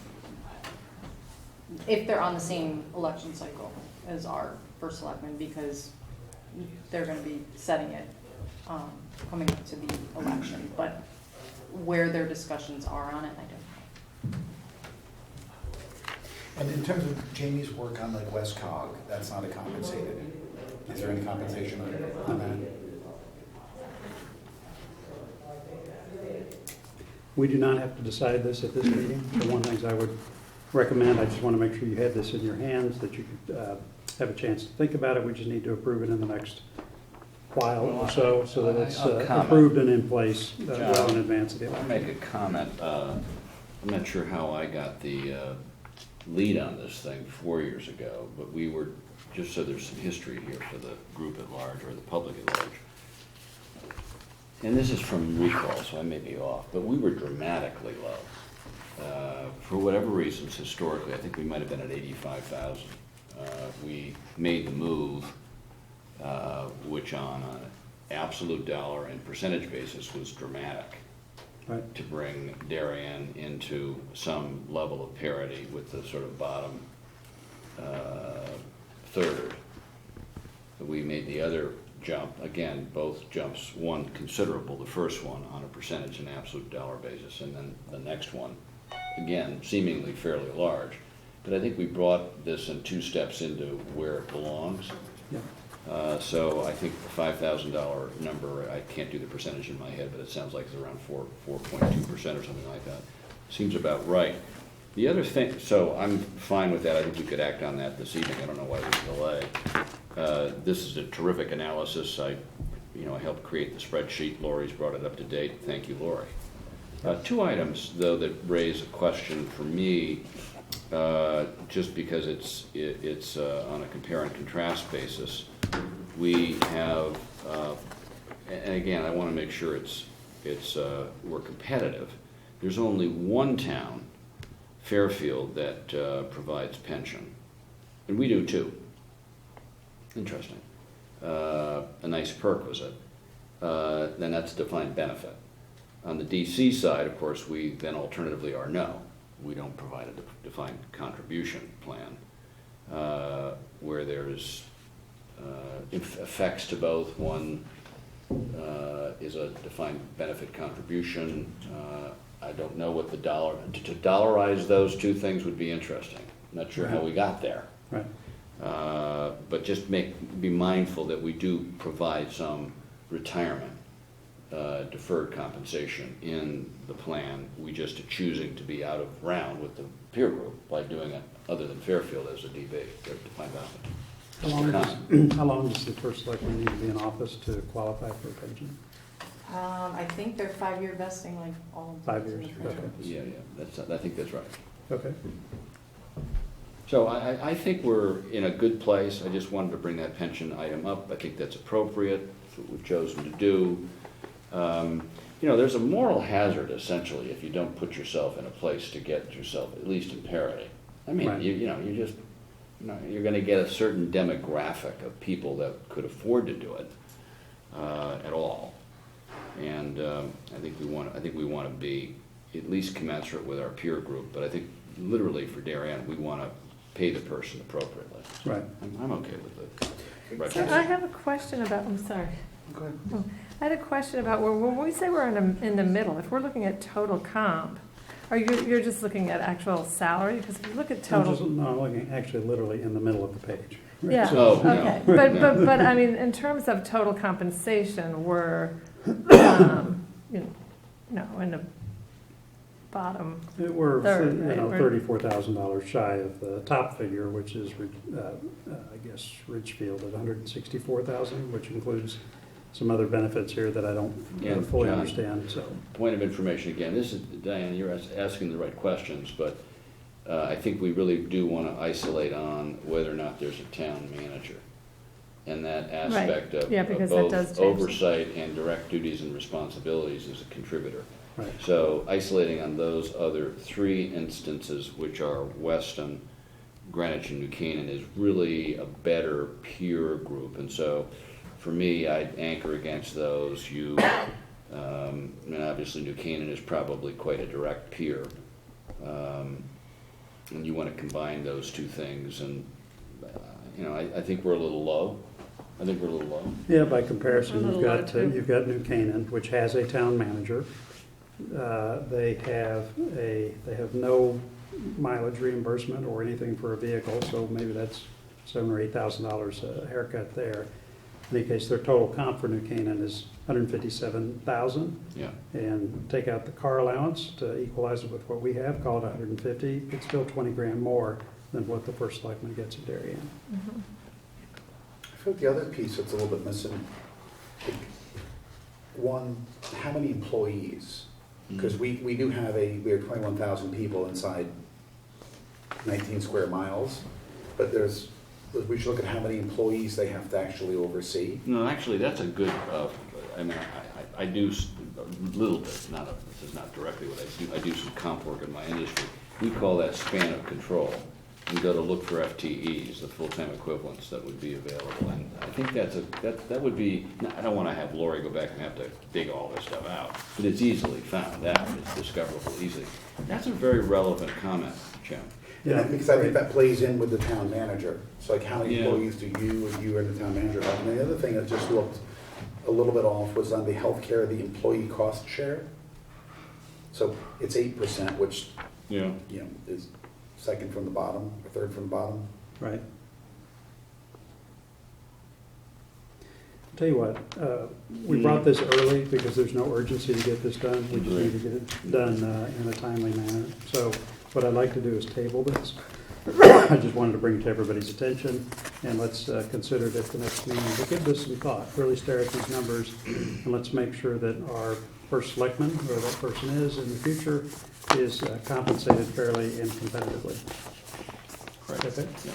if they're on the same election cycle as our first selectman, because they're gonna be setting it, coming up to the election, but where their discussions are on it, I don't know. And in terms of Jamie's work on like West Cog, that's not a compensated, is there any compensation on that? We do not have to decide this at this meeting. The one things I would recommend, I just want to make sure you had this in your hands, that you could have a chance to think about it. We just need to approve it in the next while or so that it's I'll comment. approved and in place well John, in advance of the I'll election. make a comment. I'm not sure how I got the lead on this thing 4 years ago, but we were, just so there's some history here for the group at large, or the public at large. And this is from recall, so I may be off, but we were dramatically low. For whatever reasons, historically, I think we might have been at 85,000. We made the move, which on an absolute dollar and percentage basis was dramatic, Right. to bring Darien into some level of parity with the sort of bottom third. We made the other jump, again, both jumps, one considerable, the first one on a percentage and absolute dollar basis, and then the next one, again, seemingly fairly large. But I think we brought this in 2 steps into where it belongs. Yeah. So I think the $5,000 number, I can't do the percentage in my head, but it sounds like it's around 4.2% or something like that. Seems about right. The other thing, so I'm fine with that. I think we could act on that this evening. I don't know why there's a delay. This is a terrific analysis. I helped create the spreadsheet. Lori's brought it up to date. Thank you, Lori. 2 items, though, that raise a question for me, just because it's on a compare and contrast basis. We have, and again, I want to make sure we're competitive. There's only one town, Fairfield, that provides pension, and we do too. Interesting. A nice perk was it. Then that's defined benefit. On the DC side, of course, we then alternatively are no. We don't provide a defined contribution plan, where there's effects to both. One is a defined benefit contribution. I don't know what the to dollarize those 2 things would be interesting. I'm not sure how we got there. Right. But just be mindful that we do provide some retirement deferred compensation in the plan. We just are choosing to be out of round with the peer group by doing it other than Fairfield as a DB, their defined benefit. How long does the first selectman need to be in office to qualify for a pension? I think they're 5-year vesting, like all of 5 those in years, the okay. Yeah, I think that's right. Okay. So I think we're in a good place. I just wanted to bring that pension item up. I think that's appropriate. That's what we've chosen to do. There's a moral hazard, essentially, if you don't put yourself in a place to get yourself at least in parity. I mean, Right. you're going to get a certain demographic of people that could afford to do it at all. And I think we want to be at least commensurate with our peer group. But I think literally for Darien, we want to pay the person appropriately. Right. I'm okay with it. So I have a question about, I'm sorry. Go ahead. Oh, I had a question about, when we say we're in the middle, if we're looking at total comp, you're just looking at actual salary? Because if you look at I'm total. looking actually literally in the middle of the page. Yeah, Oh, no. okay. But I mean, in terms of total compensation, we're, in the bottom. We're Third, right, we're- $34,000 shy of the top figure, which is, I guess, Ridgefield at $164,000, which includes some other benefits here that I don't Yeah, fully John. understand. So, Point of information again, this is, Diane, you're asking the right questions, but I think we really do want to isolate on whether or not there's a town manager. And that aspect of Yeah, because that does both change. oversight and direct duties and responsibilities is a contributor. right. So isolating on those other 3 instances, which are Weston, Greenwich, and New Canaan, is really a better peer group. And so for me, I'd anchor against those. And obviously New Canaan is probably quite a direct peer. And you want to combine those 2 things. And, I think we're a little low. I think we're a little low. Yeah, by comparison, A you've little got, low, too. you've got New Canaan, which has a town manager. They have no mileage reimbursement or anything for a vehicle, so maybe that's $7,000 or $8,000 a haircut there. In any case, their total comp for New Canaan is $157,000. Yeah. And take out the car allowance to equalize it with what we have, call it 150, it's still 20 grand more than what the first selectman gets at Darien. I feel like the other piece that's a little bit missing, like, one, how many employees? Because we do have we have 21,000 people inside 19 square miles, but we should look at how many employees they have to actually oversee. No, actually, that's a good, I mean, I do a little bit, this is not directly what I do. I do some comp work in my industry. We call that span of control. You go to look for FTEs, the full-time equivalents that would be available. And I think that would be, I don't want to have Lori go back and have to dig all this stuff out, but it's easily found out, it's discoverable easily. That's a very relevant comment, Jim. Yeah, because I think that plays in with the town manager. So like, how many Yeah. employees do you and the town manager have? And the other thing that just looked a little bit off was on the healthcare, the employee cost share. So it's 8%, which, Yeah. is second from the bottom, or third from the bottom. Right. Tell you what, we brought this early because there's no urgency to get this done. We just need to get it done in a timely manner. So what I'd like to do is table this. I just wanted to bring it to everybody's attention, and let's consider it at the next meeting. But give this some thought, really stare at these numbers, and let's make sure that our first selectman, whoever that person is in the future, is compensated fairly and competitively. Correct. Okay? Yeah.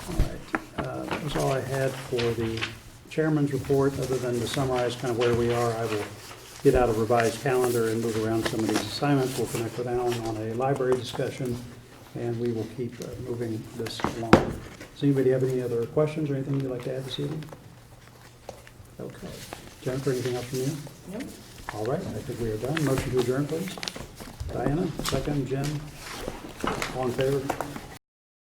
All right, that was all I had for the chairman's report, other than to summarize kind of where we are. I will get out a revised calendar and move around some of these assignments. We'll connect with Alan on a library discussion, and we will keep moving this along. Does anybody have any other questions or anything you'd like to add this evening? Okay. Jennifer, anything else from you? No? All right, I think we are done. Motion to adjourn, please. Diana, second. Jim, all in favor?